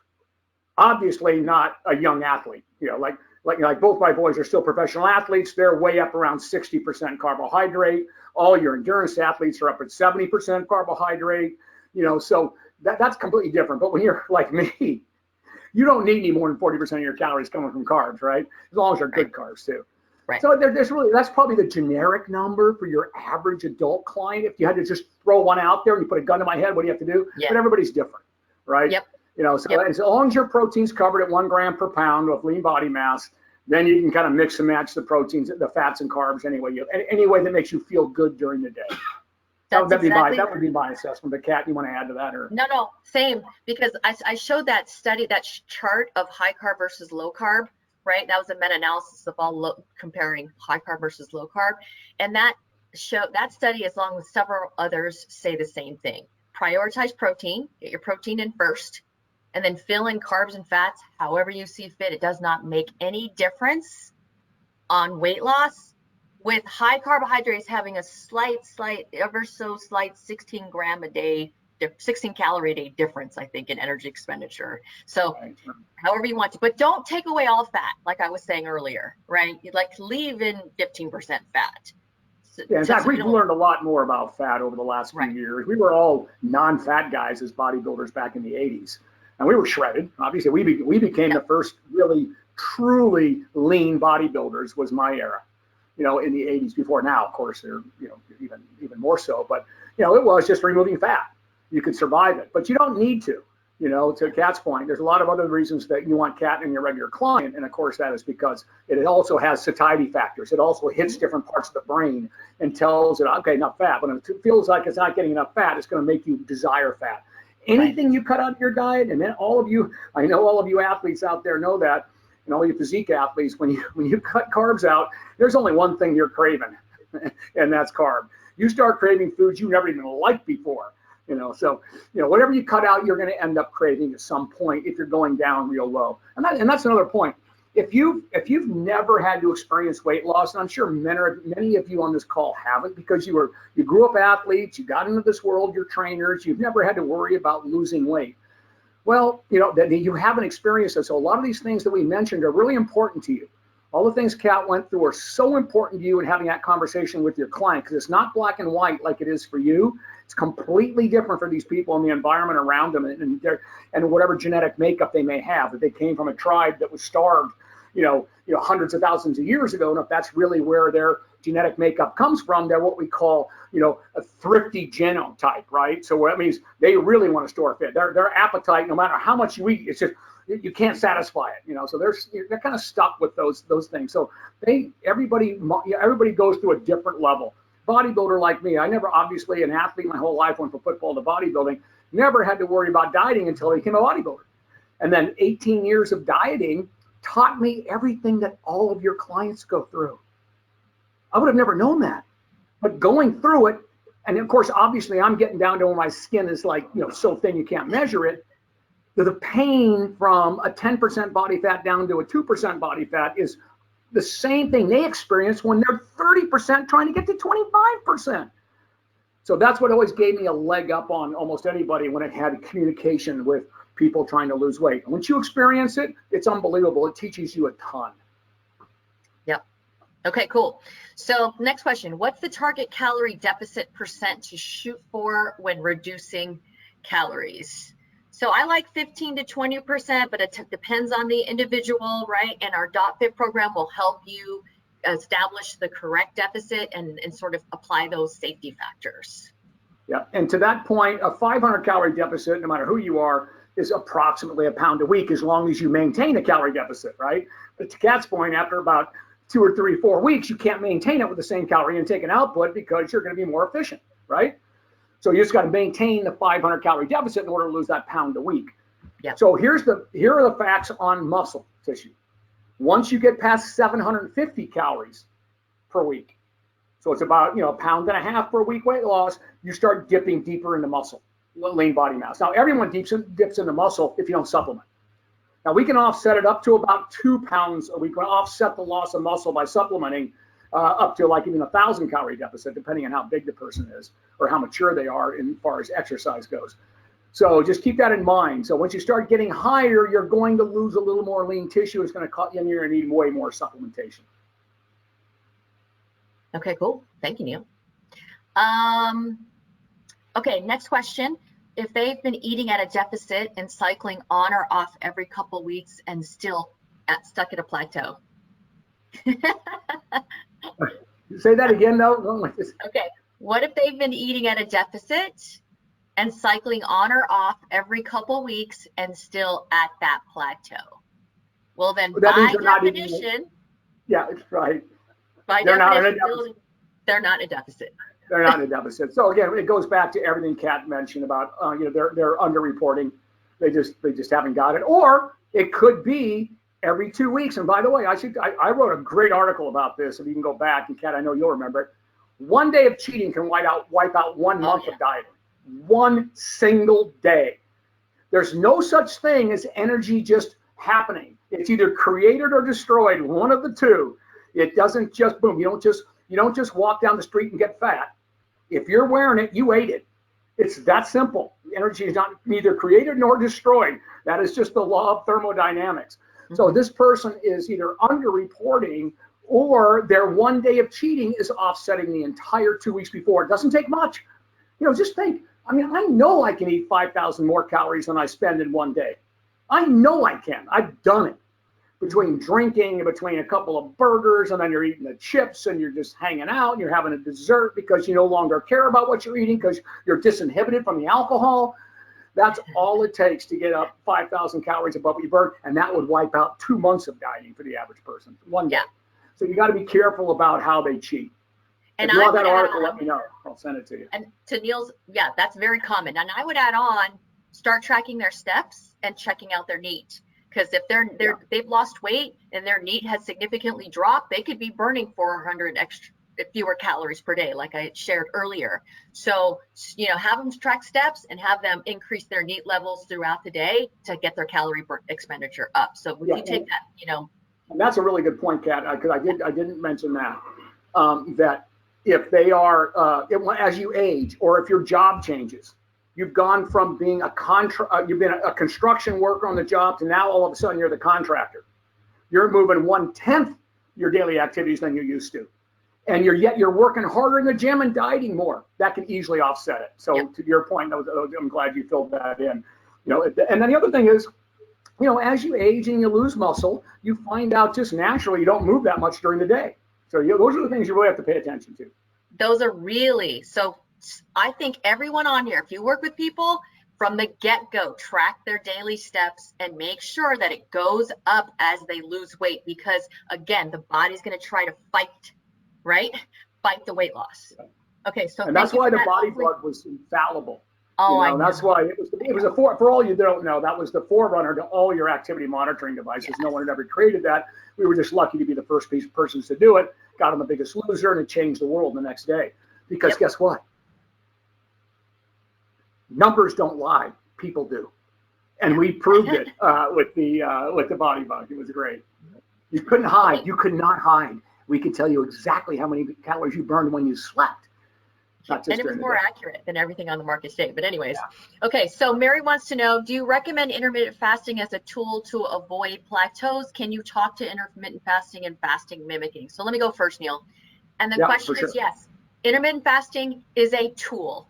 Obviously not a young athlete. Like both my boys are still professional athletes. They're way up around 60% carbohydrate. All your endurance athletes are up at 70% carbohydrate. So that's completely different. But when you're like me, you don't need any more than 40% of your calories coming from carbs, right? As long as they're good carbs too. Right. So there's really, that's probably the generic number for your average adult client. If you had to just throw one out there and you put a gun to my head, what do you have to do? Yeah. But everybody's different, right? Yep. You know, so as long as your protein's covered at 1 gram per pound of lean body mass, then you can kind of mix and match the proteins, the fats and carbs any way that makes you feel good during the day. That would be my assessment. But Kat, you want to add to that? Or No, same, because I showed that study, that chart of high carb versus low carb, right? That was a meta-analysis of all comparing high carb versus low carb, and that study, as long as several others, say the same thing. Prioritize protein, get your protein in first, and then fill in carbs and fats however you see fit. It does not make any difference on weight loss, with high carbohydrates having a slight, ever so slight 16 calorie a day difference, I think, in energy expenditure. So however you want to, but don't take away all fat, like I was saying earlier, right? You'd like to leave in 15% fat. Yeah, in fact, we've learned a lot more about fat over the last few years. We were all non-fat guys as bodybuilders back in the 80s, and we were shredded. Obviously, we became the first really, truly lean bodybuilders, was my era, you know, in the 80s. Before now, of course, they're, you know, even more so. But, you know, it was just removing fat. You could survive it, but you don't need to. You know, to Kat's point, there's a lot of other reasons that you want Kat in your regular client. And of course, that is because it also has satiety factors. It also hits different parts of the brain and tells it, okay, enough fat. But if it feels like it's not getting enough fat, it's going to make you desire fat. Anything you cut out of your diet, and then all of you, I know all of you athletes out there know that, and all you physique athletes, when you cut carbs out, there's only one thing you're craving, and that's carb. You start craving foods you never even liked before. You know, so, you know, whatever you cut out, you're going to end up craving at some point if you're going down real low. And that's another point. If you've never had to experience weight loss, and I'm sure many of you on this call haven't, because you grew up athletes, you got into this world, you're trainers, you've never had to worry about losing weight. Well, you know, that you haven't experienced it. So a lot of these things that we mentioned are really important to you. All the things Kat went through are so important to you in having that conversation with your client, because it's not black and white like it is for you. It's completely different for these people in the environment around them, and whatever genetic makeup they may have. If they came from a tribe that was starved, you know, hundreds of thousands of years ago, and if that's really where their genetic makeup comes from, they're what we call, you know, a thrifty genotype, right? So what that means, they really want to store fat. Their appetite, no matter how much you eat, it's just, you can't satisfy it, you know. So they're kind of stuck with those things. So everybody goes through a different level. Bodybuilder like me, I never, obviously an athlete my whole life, went from football to bodybuilding, never had to worry about dieting until I became a bodybuilder. And then 18 years of dieting taught me everything that all of your clients go through. I would have never known that. But going through it, and of course, obviously I'm getting down to where my skin is like, you know, so thin you can't measure it. The pain from a 10% body fat down to a 2% body fat is the same thing they experience when they're 30% trying to get to 25%. So that's what always gave me a leg up on almost anybody when it had communication with people trying to lose weight. And once you experience it, it's unbelievable. It teaches you a ton. Yep. Okay, cool. So next question, what's the target calorie deficit percent to shoot for when reducing calories? So I like 15 to 20%, but it depends on the individual, right? And our .fit program will help you establish the correct deficit and sort of apply those safety factors. Yeah, and to that point, a 500 calorie deficit, no matter who you are, is approximately a pound a week, as long as you maintain a calorie deficit, right? But to Kat's point, after about 2 or 3, 4 weeks, you can't maintain it with the same calorie intake and output, because you're going to be more efficient, right? So you just got to maintain the 500 calorie deficit in order to lose that pound a week. Yep. So here are the facts on muscle tissue. Once you get past 750 calories per week, so it's about, you know, 1.5 pounds per week weight loss, you start dipping deeper into muscle, lean body mass. Now everyone dips into muscle if you don't supplement. Now we can offset it up to about 2 pounds a week. We offset the loss of muscle by supplementing up to like even 1,000 calorie deficit, depending on how big the person is or how mature they are as far as exercise goes. So just keep that in mind. So once you start getting higher, you're going to lose a little more lean tissue. It's going to cut you, and you're going to need way more supplementation. Okay, cool. Thank you, Neil. Okay, next question. If they've been eating at a deficit and cycling on or off every couple weeks and still stuck at a plateau, Say that again, though. Okay. What if they've been eating at a deficit and cycling on or off every couple weeks and still at that plateau? Well, then by definition, yeah, it's right. By definition, they're not in a deficit. They're not in a deficit. So again, it goes back to everything Kat mentioned about they're underreporting. They just haven't got it. Or it could be every 2 weeks. And by the way, I wrote a great article about this. If you can go back, and Kat, I know you'll remember it. 1 day of cheating can wipe out 1 month of dieting. 1 single day. There's no such thing as energy just happening. It's either created or destroyed, one of the two. It doesn't just boom. You don't just walk down the street and get fat. If you're wearing it, you ate it. It's that simple. Energy is not neither created nor destroyed. That is just the law of thermodynamics. So this person is either underreporting or their 1 day of cheating is offsetting the entire 2 weeks before. It doesn't take much. Just think, I know I can eat 5,000 more calories than I spend in 1 day. I know I can. I've done it. Between drinking, between a couple of burgers, and then you're eating the chips and you're just hanging out and you're having a dessert because you no longer care about what you're eating because you're disinhibited from the alcohol. That's all it takes to get up 5,000 calories above what you burn, and that would wipe out 2 months of dieting for the average person. 1 day. So you got to be careful about how they cheat. And if you want that article, let me know. I'll send it to you. And to Neil's, that's very common. And I would add on, start tracking their steps and checking out their NEAT. Because if they've lost weight and their NEAT has significantly dropped, they could be burning 400 fewer calories per day, like I shared earlier. So, have them track steps and have them increase their NEAT levels throughout the day to get their calorie expenditure up. So if you take that, And that's a really good point, Kat, because I didn't mention that. That if they are, as you age or if your job changes, you've gone from being you've been a construction worker on the job to now all of a sudden you're the contractor. You're moving 1/10 your daily activities than you used to. And you're working harder in the gym and dieting more. That can easily offset it. So to your point, I'm glad you filled that in. And then the other thing is, as you age and you lose muscle, you find out just naturally you don't move that much during the day. So those are the things you really have to pay attention to. Those are really, so I think everyone on here, if you work with people from the get-go, track their daily steps and make sure that it goes up as they lose weight, because again, the body's going to try to fight the weight loss. Okay, so and that's why the body blood was infallible. Oh, I know. That's why it was for all you don't know, that was the forerunner to all your activity monitoring devices. Yes. No one had ever created that. We were just lucky to be the first persons to do it. Got on The Biggest Loser, and it changed the world the next day. Because guess what? Numbers don't lie, people do, and we proved it with the body bug. It was great. You couldn't hide. You could not hide. We could tell you exactly how many calories you burned when you slept. And it was more accurate than everything on the market today. But anyways, okay. So Mary wants to know: do you recommend intermittent fasting as a tool to avoid plateaus? Can you talk to intermittent fasting and fasting mimicking? So let me go first, Neil. And the question is yes. Intermittent fasting is a tool.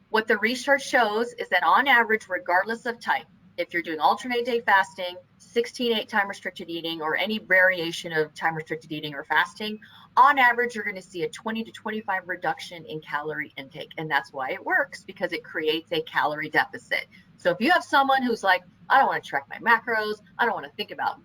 What the research shows is that on average, regardless of type, if you're doing alternate day fasting, 16/8 time restricted eating, or any variation of time restricted eating or fasting, on average, you're going to see a 20 to 25 reduction in calorie intake. And that's why it works, because it creates a calorie deficit. So if you have someone who's like, I don't want to track my macros, I don't want to think about,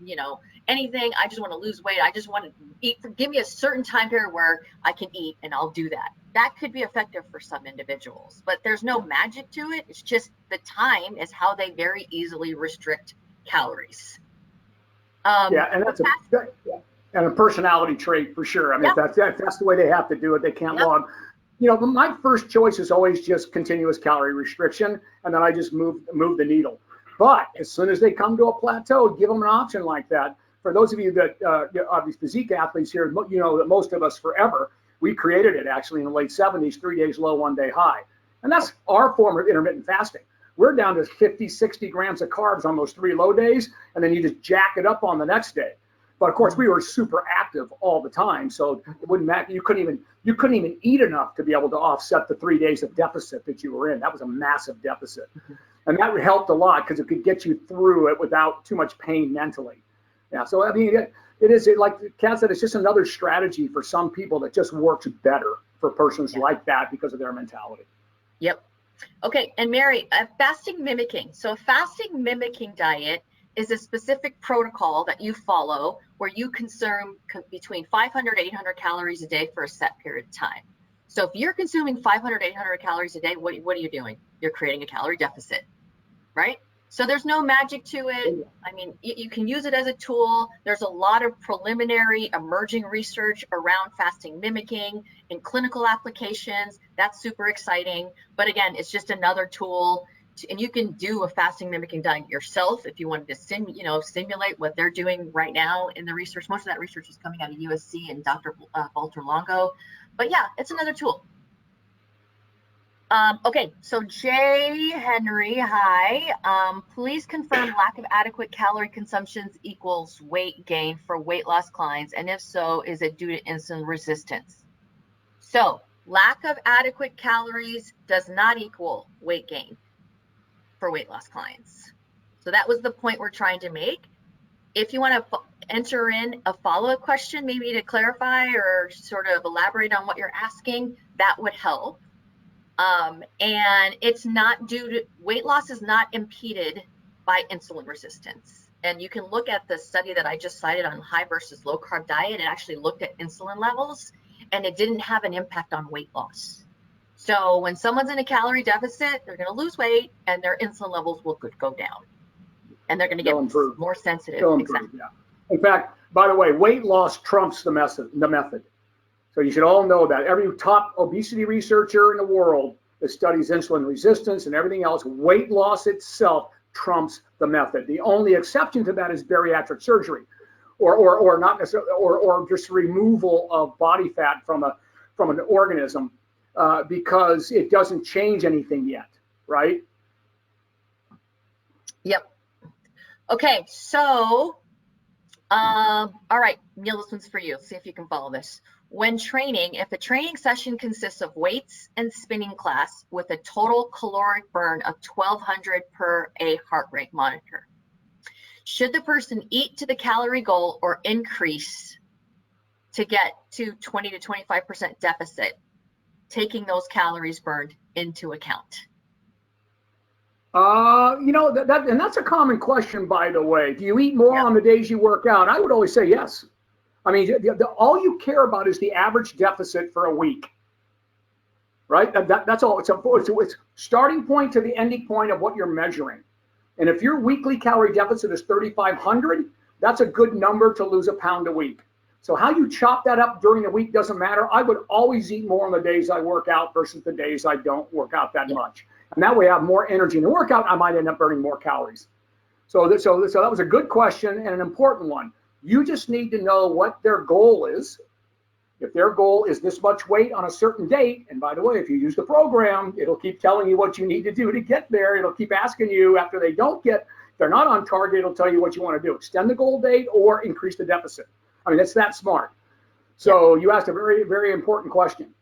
anything, I just want to lose weight, I just want to eat, give me a certain time period where I can eat, and I'll do that. That could be effective for some individuals, but there's no magic to it. It's just the time is how they very easily restrict calories. And that's a personality trait for sure. I mean, if that's the way they have to do it, they can't log. My first choice is always just continuous calorie restriction, and then I just move the needle. But as soon as they come to a plateau, give them an option like that. For those of you that are these physique athletes here, that most of us forever, we created it actually in the late 70s, 3 days low, 1 day high. And that's our form of intermittent fasting. We're down to 50, 60 grams of carbs on those 3 low days, and then you just jack it up on the next day. But of course, we were super active all the time, so it wouldn't matter. You couldn't even eat enough to be able to offset the 3 days of deficit that you were in. That was a massive deficit, and that helped a lot because it could get you through it without too much pain mentally. Yeah. So I mean, it is, like Kat said, it's just another strategy for some people that just works better for persons like that because of their mentality. Yep. Okay, and Mary, fasting mimicking. So a fasting mimicking diet is a specific protocol that you follow where you consume between 500 to 800 calories a day for a set period of time. So if you're consuming 500 to 800 calories a day, what are you doing? You're creating a calorie deficit, right? So there's no magic to it. I mean, you can use it as a tool. There's a lot of preliminary emerging research around fasting mimicking in clinical applications. That's super exciting. But again, it's just another tool. And you can do a fasting mimicking diet yourself if you wanted to simulate what they're doing right now in the research. Most of that research is coming out of USC and Dr. Walter Longo. But yeah, it's another tool. Okay, so Jay Henry, hi. Please confirm lack of adequate calorie consumptions equals weight gain for weight loss clients, and if so, is it due to insulin resistance? So lack of adequate calories does not equal weight gain for weight loss clients. So that was the point we're trying to make. If you want to enter in a follow-up question, maybe to clarify or sort of elaborate on what you're asking, that would help. And it's not due to, weight loss is not impeded by insulin resistance. And you can look at the study that I just cited on high versus low carb diet. It actually looked at insulin levels and it didn't have an impact on weight loss. So when someone's in a calorie deficit, they're going to lose weight and their insulin levels will go down. And they're going to get more sensitive. Exactly. Yeah. In fact, by the way, weight loss trumps the method. So you should all know that. Every top obesity researcher in the world that studies insulin resistance and everything else, weight loss itself trumps the method. The only exception to that is bariatric surgery, or not necessarily, or just removal of body fat from an organism, because it doesn't change anything yet, right? Yep. Okay, so all right, Neil, this one's for you. See if you can follow this. When training, if a training session consists of weights and spinning class with a total caloric burn of 1200 per a heart rate monitor, should the person eat to the calorie goal or increase to get to 20 to 25% deficit, taking those calories burned into account? And that's a common question, by the way. Do you eat more on the days you work out? I would always say yes. I mean, all you care about is the average deficit for a week, right? That's all. It's starting point to the ending point of what you're measuring. And if your weekly calorie deficit is 3,500, that's a good number to lose a pound a week. So how you chop that up during the week doesn't matter. I would always eat more on the days I work out versus the days I don't work out that much. And that way I have more energy in the workout. I might end up burning more calories. So that was a good question and an important one. You just need to know what their goal is. If their goal is this much weight on a certain date, and by the way, if you use the program, it'll keep telling you what you need to do to get there. It'll keep asking you after they're not on target, it'll tell you what you want to do. Extend the goal date or increase the deficit. I mean, it's that smart. So you asked a very, very important question.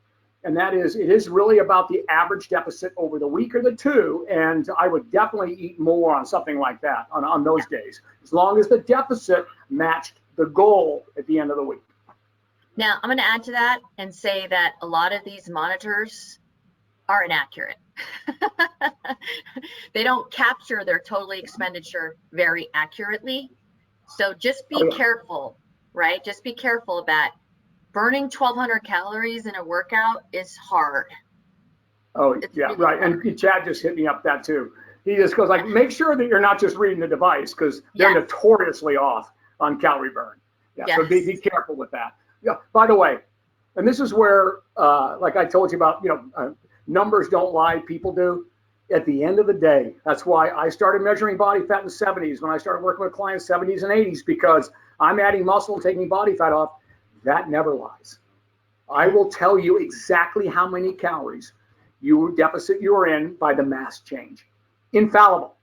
And that is, it is really about the average deficit over the week or the two. And I would definitely eat more on something like that on those days, as long as the deficit matched the goal at the end of the week. Now, I'm going to add to that and say that a lot of these monitors are inaccurate. They don't capture their total expenditure very accurately. So just be careful, right? Just be careful that burning 1,200 calories in a workout is hard. Oh, it's yeah, really right. Hard. And Chad just hit me up that too. He just goes like, make sure that you're not just reading the device because they're notoriously off on calorie burn. Yeah, so be careful with that. Yeah. By the way, and this is where, like I told you about, numbers don't lie, people do. At the end of the day, that's why I started measuring body fat in the 70s when I started working with clients 70s and 80s, because I'm adding muscle and taking body fat off. That never lies. I will tell you exactly how many calories deficit you are in by the mass change. Infallible.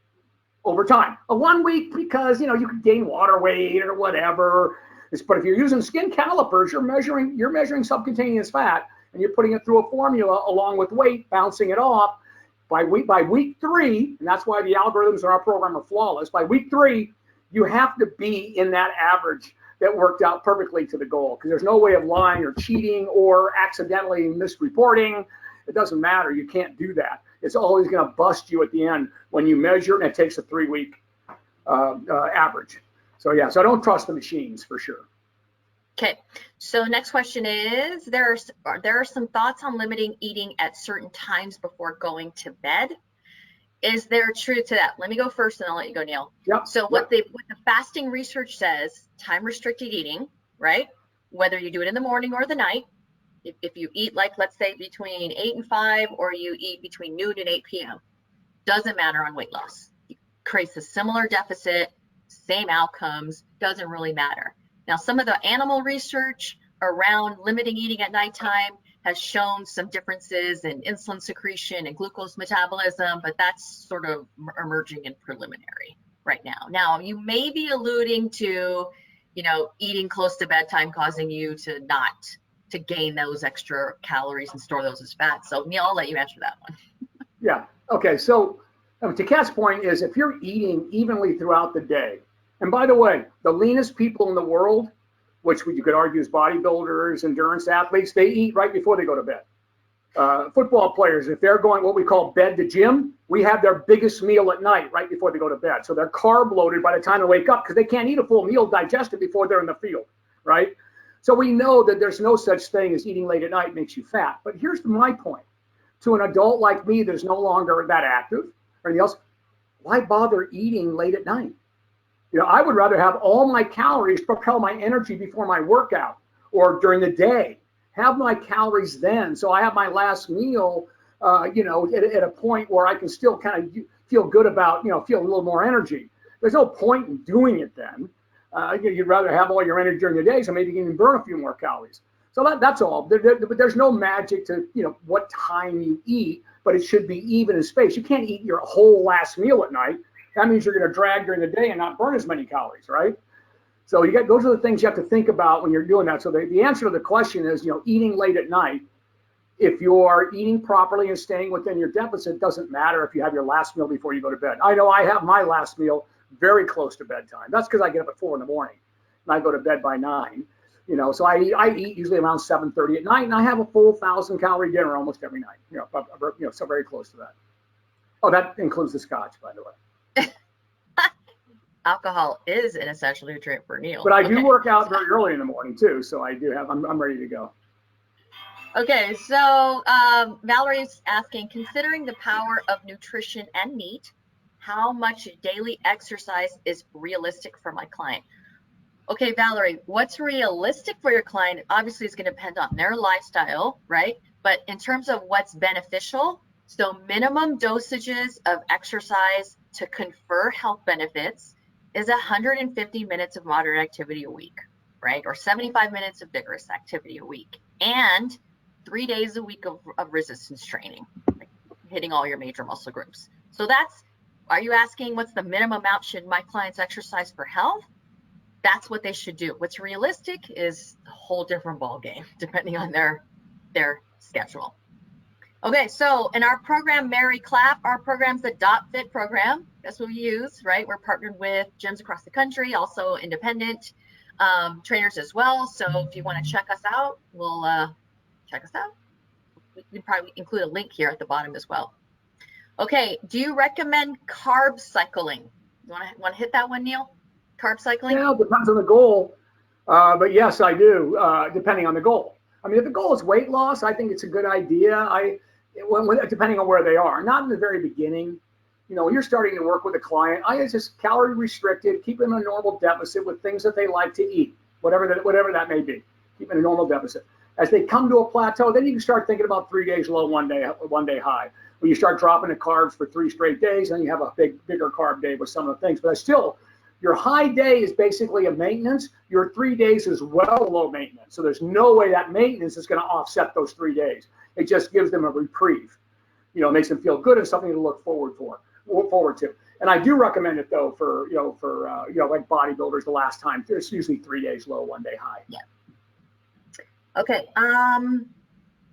Over time. A 1 week because you could gain water weight or whatever. But if you're using skin calipers, you're measuring subcutaneous fat and you're putting it through a formula along with weight, bouncing it off. By week 3, and that's why the algorithms in our program are flawless. By week 3, you have to be in that average it worked out perfectly to the goal, because there's no way of lying or cheating or accidentally misreporting. It doesn't matter. You can't do that. It's always going to bust you at the end when you measure, and it takes a 3-week average. So yeah, so I don't trust the machines for sure. Okay, so next question is, there are some thoughts on limiting eating at certain times before going to bed. Is there truth to that? Let me go first and I'll let you go, Neil. Yep. So what the fasting research says, time restricted eating, right? Whether you do it in the morning or the night, if you eat like, let's say between 8 and 5, or you eat between noon and 8 p.m., doesn't matter on weight loss. It creates a similar deficit, same outcomes, doesn't really matter. Now, some of the animal research around limiting eating at nighttime has shown some differences in insulin secretion and glucose metabolism, but that's sort of emerging and preliminary right now. Now, you may be alluding to, eating close to bedtime causing you to gain those extra calories and store those as fat. So Neil, I'll let you answer that one. Yeah. Okay. So to Kat's point is, if you're eating evenly throughout the day, and by the way, the leanest people in the world, which you could argue is bodybuilders, endurance athletes, they eat right before they go to bed. Football players, if they're going what we call bed to gym, we have their biggest meal at night right before they go to bed. So they're carb loaded by the time they wake up, because they can't eat a full meal digested before they're in the field, right? So we know that there's no such thing as eating late at night makes you fat. But here's my point. To an adult like me that's no longer that active or anything else, why bother eating late at night? I would rather have all my calories propel my energy before my workout or during the day. Have my calories then, so I have my last meal, at a point where I can still kind of feel good about, feel a little more energy. There's no point in doing it then. You'd rather have all your energy during the day, so maybe you can burn a few more calories. So that's all. But there's no magic to, what time you eat, but it should be even in space. You can't eat your whole last meal at night. That means you're going to drag during the day and not burn as many calories, right? So those are the things you have to think about when you're doing that. So the answer to the question is, eating late at night, if you're eating properly and staying within your deficit, doesn't matter if you have your last meal before you go to bed. I know I have my last meal very close to bedtime. That's because I get up at 4 in the morning and I go to bed by 9. So I eat usually around 7:30 at night, and I have a full 1,000-calorie dinner almost every night. So very close to that. Oh, that includes the scotch, by the way. Alcohol is an essential nutrient for Neil. But I do work out very early in the morning too, so I'm ready to go. Okay, so Valerie's asking, considering the power of nutrition and meat, how much daily exercise is realistic for my client? Okay, Valerie, what's realistic for your client obviously is going to depend on their lifestyle, right? But in terms of what's beneficial, so minimum dosages of exercise to confer health benefits is 150 minutes of moderate activity a week, right? Or 75 minutes of vigorous activity a week, and 3 days a week of resistance training, like hitting all your major muscle groups. So are you asking what's the minimum amount should my clients exercise for health? That's what they should do. What's realistic is a whole different ball game, depending on their schedule. Okay, so in our program, Mary Clapp, our program's the .fit program. That's what we use, right? We're partnered with gyms across the country, also independent trainers as well. So if you want to check us out, we'll check us out. We can probably include a link here at the bottom as well. Okay, do you recommend carb cycling? You want to hit that one, Neil? Carb cycling? Yeah, it depends on the goal. But yes, I do, depending on the goal. I mean, if the goal is weight loss, I think it's a good idea. Depending on where they are, not in the very beginning. When you're starting to work with a client, I just calorie restricted, keep them in a normal deficit with things that they like to eat, whatever that may be. Keep in a normal deficit. As they come to a plateau, then you can start thinking about 3 days low, 1 day high. When you start dropping the carbs for 3 straight days, then you have a bigger carb day with some of the things. But still, your high day is basically a maintenance. Your 3 days is well below maintenance. So there's no way that maintenance is going to offset those 3 days. It just gives them a reprieve. It makes them feel good and something to look forward to. And I do recommend it though for like bodybuilders. The last time, it's usually 3 days low, 1 day high. Yeah. Okay.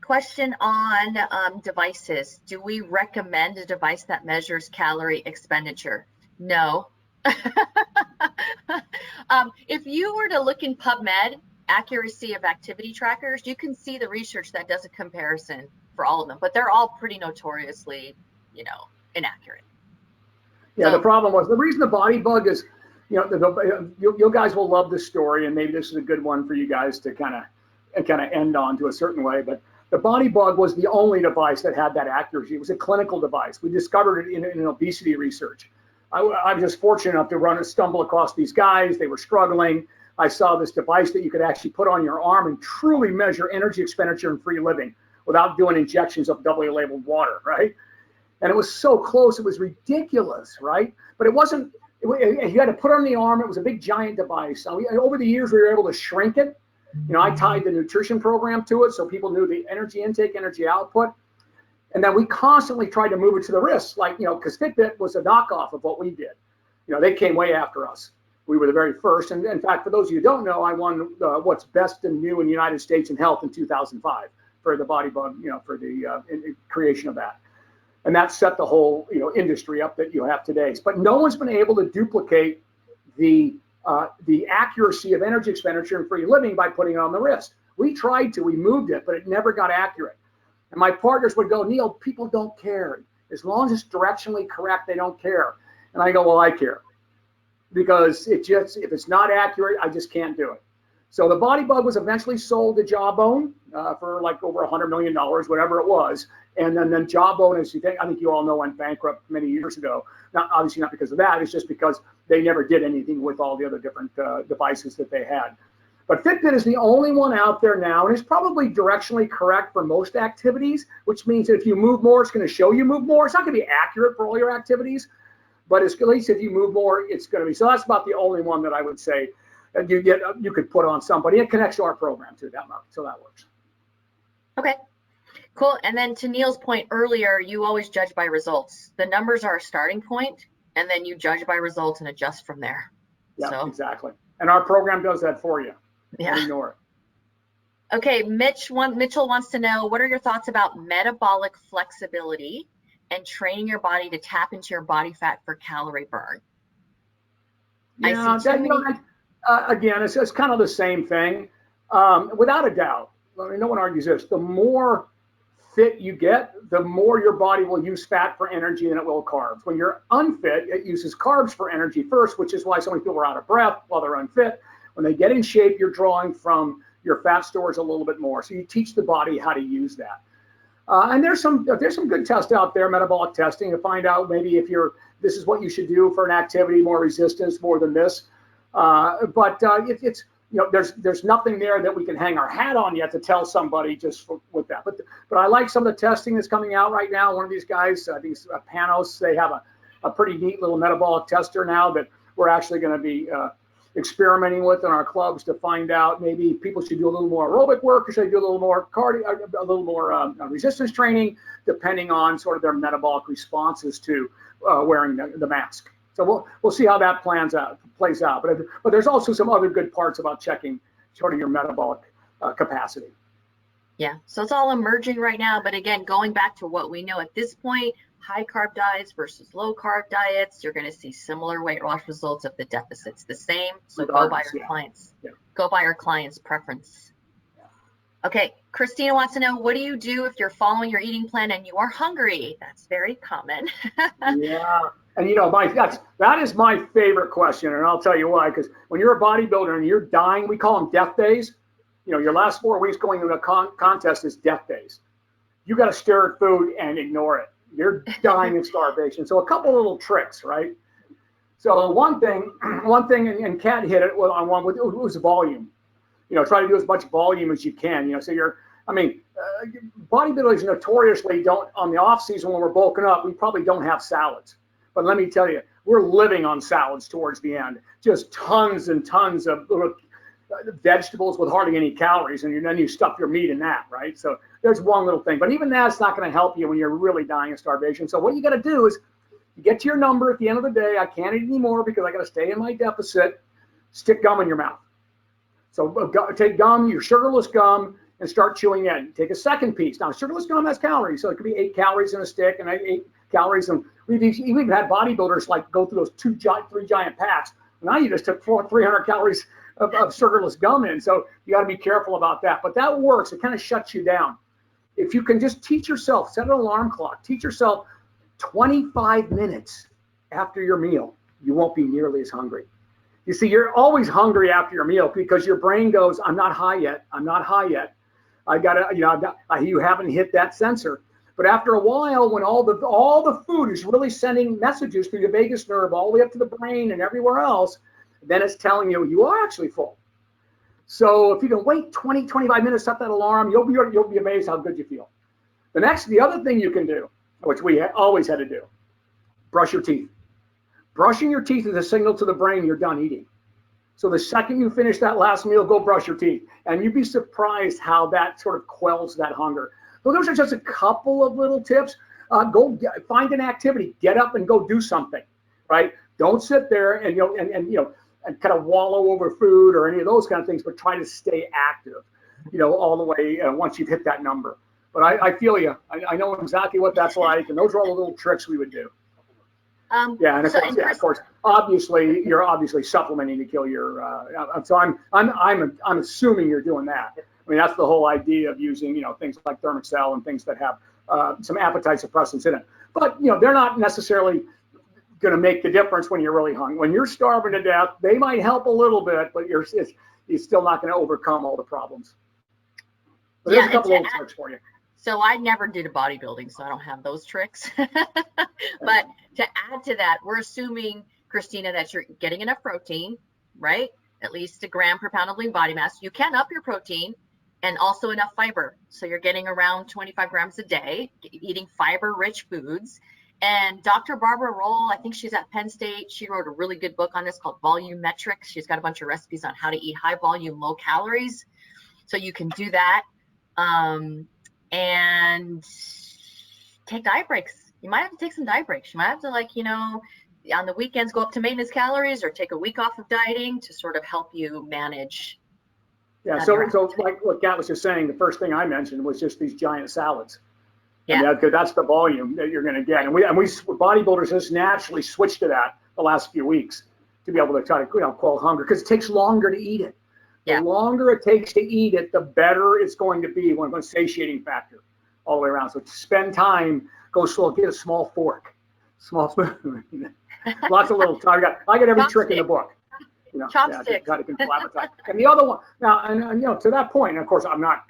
Question on devices. Do we recommend a device that measures calorie expenditure? No. If you were to look in PubMed, accuracy of activity trackers, you can see the research that does a comparison for all of them, but they're all pretty notoriously, inaccurate. Yeah, the problem was, the reason the body bug is, you guys will love this story, and maybe this is a good one for you guys to kind of end on to a certain way, but the body bug was the only device that had that accuracy. It was a clinical device. We discovered it in obesity research. I was just fortunate enough to stumble across these guys. They were struggling. I saw this device that you could actually put on your arm and truly measure energy expenditure and free living without doing injections of doubly labeled water, right? And it was so close, it was ridiculous, right? But it wasn't, you had to put it on the arm. It was a big giant device. Over the years, we were able to shrink it. I tied the nutrition program to it so people knew the energy intake, energy output. And then we constantly tried to move it to the wrist, because Fitbit was a knockoff of what we did. They came way after us. We were the very first. And in fact, for those of you who don't know, I won what's best and new in the United States in health in 2005 for the body bug, for the creation of that. And that set the whole, industry up that you have today. But no one's been able to duplicate the accuracy of energy expenditure and free living by putting it on the wrist. We tried to, we moved it, but it never got accurate. And my partners would go, Neil, people don't care. As long as it's directionally correct, they don't care. And I go, well, I care. Because if it's not accurate, I just can't do it. So the body bug was eventually sold to Jawbone for like over $100 million, whatever it was. And then Jawbone, I think you all know, went bankrupt many years ago. Obviously not because of that. It's just because they never did anything with all the other different devices that they had. But Fitbit is the only one out there now, and it's probably directionally correct for most activities, which means that if you move more, it's going to show you move more. It's not going to be accurate for all your activities, but it's, at least if you move more, it's going to be. So that's about the only one that I would say that you could put on somebody. It connects to our program too, so that works. Okay, cool. And then to Neil's point earlier, you always judge by results. The numbers are a starting point, and then you judge by results and adjust from there. Yeah, exactly. And our program does that for you. Yeah. Don't ignore it. Okay, Mitchell wants to know, what are your thoughts about metabolic flexibility and training your body to tap into your body fat for calorie burn? Yeah, again, it's kind of the same thing. Without a doubt, no one argues this. The more fit you get, the more your body will use fat for energy than it will carbs. When you're unfit, it uses carbs for energy first, which is why so many people are out of breath while they're unfit. When they get in shape, you're drawing from your fat stores a little bit more. So you teach the body how to use that. And there's some good tests out there, metabolic testing, to find out maybe if this is what you should do for an activity, more resistance, more than this. There's nothing there that we can hang our hat on yet to tell somebody just with that. But I like some of the testing that's coming out right now. One of these guys, I think it's Plateaus, they have a pretty neat little metabolic tester now that we're actually going to be experimenting with in our clubs to find out maybe people should do a little more aerobic work or should they do a little more cardio, a little more resistance training, depending on sort of their metabolic responses to wearing the mask. So we'll see how that plays out. But there's also some other good parts about checking sort of your metabolic capacity. Yeah, so it's all emerging right now. But again, going back to what we know at this point, high carb diets versus low carb diets, you're going to see similar weight loss results if the deficit's the same. So go by your clients. Yeah. Go by your client's preference. Yeah. Okay, Christina wants to know, what do you do if you're following your eating plan and you are hungry? That's very common. Yeah. And that is my favorite question, and I'll tell you why. Because when you're a bodybuilder and you're dying, we call them death days. Your last 4 weeks going into a contest is death days. You got to stare at food and ignore it. You're dying of starvation. So a couple little tricks, right? So one thing, and Kat hit it on one with, it was volume. Try to do as much volume as you can. Bodybuilders notoriously don't, on the off season when we're bulking up, we probably don't have salads. But let me tell you, we're living on salads towards the end. Just tons and tons of vegetables with hardly any calories, and then you stuff your meat in that, right? So there's one little thing. But even that's not going to help you when you're really dying of starvation. So what you got to do is you get to your number at the end of the day. I can't eat anymore because I got to stay in my deficit. Stick gum in your mouth. So take gum, your sugarless gum, and start chewing in. Take a second piece. Now, sugarless gum has calories, so it could be 8 calories in a stick and 8 calories. And we've even had bodybuilders like go through those 3 giant packs Now you just took 300 calories of sugarless gum in. So you got to be careful about that. But that works. It kind of shuts you down. If you can just teach yourself, set an alarm clock, teach yourself 25 minutes after your meal, you won't be nearly as hungry. You see, you're always hungry after your meal because your brain goes, I'm not high yet. I'm not high yet. I gotta, you haven't hit that sensor. But after a while, when all the food is really sending messages through the vagus nerve all the way up to the brain and everywhere else, then it's telling you you are actually full. So if you can wait 20, 25 minutes, set that alarm, you'll be amazed how good you feel. The other thing you can do, which we always had to do, brush your teeth. Brushing your teeth is a signal to the brain you're done eating. So the second you finish that last meal, go brush your teeth. And you'd be surprised how that sort of quells that hunger. So those are just a couple of little tips. Find an activity. Get up and go do something, right? Don't sit there and kind of wallow over food or any of those kind of things, but try to stay active, all the way once you've hit that number. But I feel you. I know exactly what that's like, and those are all the little tricks we would do. Yeah, and of course, obviously, you're obviously supplementing to kill your. So I'm assuming you're doing that. I mean, that's the whole idea of using things like Thermacell and things that have some appetite suppressants in it. But they're not necessarily going to make the difference when you're really hungry. When you're starving to death, they might help a little bit, but you're still not going to overcome all the problems. But there's a couple of tricks for you. So I never did a bodybuilding, so I don't have those tricks. But to add to that, we're assuming, Christina, that you're getting enough protein, right? At least a gram per pound of lean body mass. You can up your protein and also enough fiber. So you're getting around 25 grams a day, eating fiber-rich foods. And Dr. Barbara Roll, I think she's at Penn State. She wrote a really good book on this called Volumetrics. She's got a bunch of recipes on how to eat high volume, low calories. So you can do that. And take diet breaks. You might have to take some diet breaks. You might have to on the weekends go up to maintenance calories or take a week off of dieting to sort of help you manage. Yeah, so like what Kat was just saying, the first thing I mentioned was just these giant salads. Yeah, because that's the volume that you're going to get. And we bodybuilders just naturally switched to that the last few weeks to be able to try to quell hunger because it takes longer to eat it. The longer it takes to eat it, the better it's going to be when it's satiating factor all the way around. So spend time, go slow, get a small fork, small spoon, lots of little time. I got every trick in the book. Chopsticks. Got to control appetite. And the other one now, and to that point, and of course, I'm not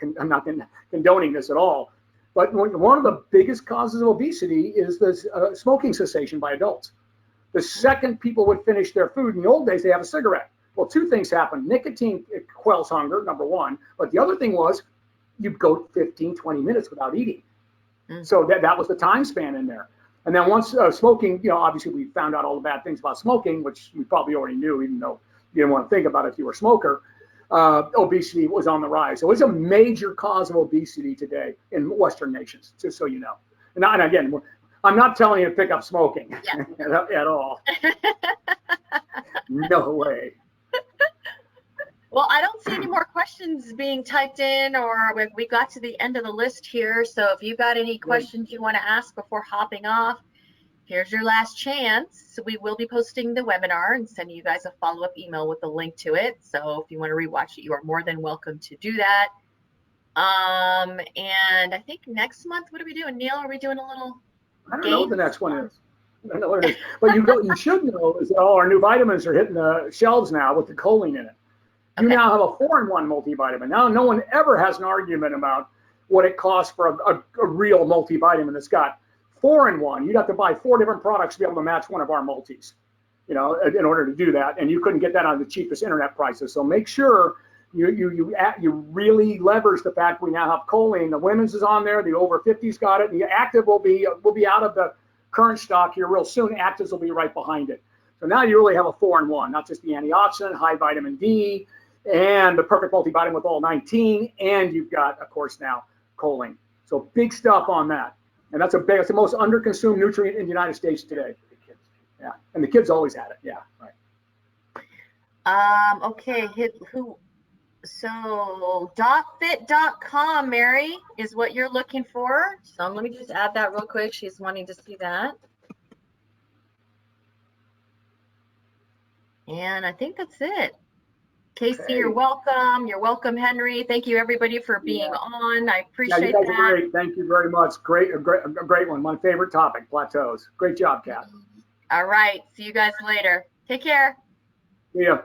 condoning this at all. But one of the biggest causes of obesity is the smoking cessation by adults. The second people would finish their food in the old days, they have a cigarette. Well, two things happen. Nicotine quells hunger, number one. But the other thing was you'd go 15, 20 minutes without eating. So that was the time span in there. And then once smoking, obviously we found out all the bad things about smoking, which we probably already knew, even though you didn't want to think about it if you were a smoker. Obesity was on the rise. So it's a major cause of obesity today in Western nations, just so you know. And again, I'm not telling you to pick up smoking at all. No way. Well, I don't see any more questions being typed in, or we got to the end of the list here. So if you got any questions you want to ask before hopping off, here's your last chance. So we will be posting the webinar and sending you guys a follow-up email with a link to it. So if you want to rewatch it, you are more than welcome to do that. And I think next month, what are we doing? Neil, are we doing a little I don't know what the next one is. I don't know what it is. But you should know is that all our new vitamins are hitting the shelves now with the choline in it. You now have a 4-in-1 multivitamin. Now, no one ever has an argument about what it costs for a real multivitamin that's got 4-in-1. You'd have to buy 4 different products to be able to match one of our multis, in order to do that. And you couldn't get that on the cheapest internet prices. So make sure you really leverage the fact we now have choline. The women's is on there. The over 50s got it. And the active will be out of the current stock here real soon. Actives will be right behind it. So now you really have a 4-in-1, not just the antioxidant, high vitamin D, and the perfect multivitamin with all 19, and you've got, of course, now choline. So big stuff on that. And it's the most underconsumed nutrient in the United States today. Yeah, and the kids always had it. Yeah, right. Okay, so dotfit.com, Mary, is what you're looking for. So let me just add that real quick. She's wanting to see that. And I think that's it. Casey, Okay. you're welcome. You're welcome, Henry. Thank you, everybody, for being on. I Yeah, you appreciate guys are that. great. Thank you very much. A great one. My favorite topic, plateaus. Great job, Kat. All right. See you guys later. Take care. See ya.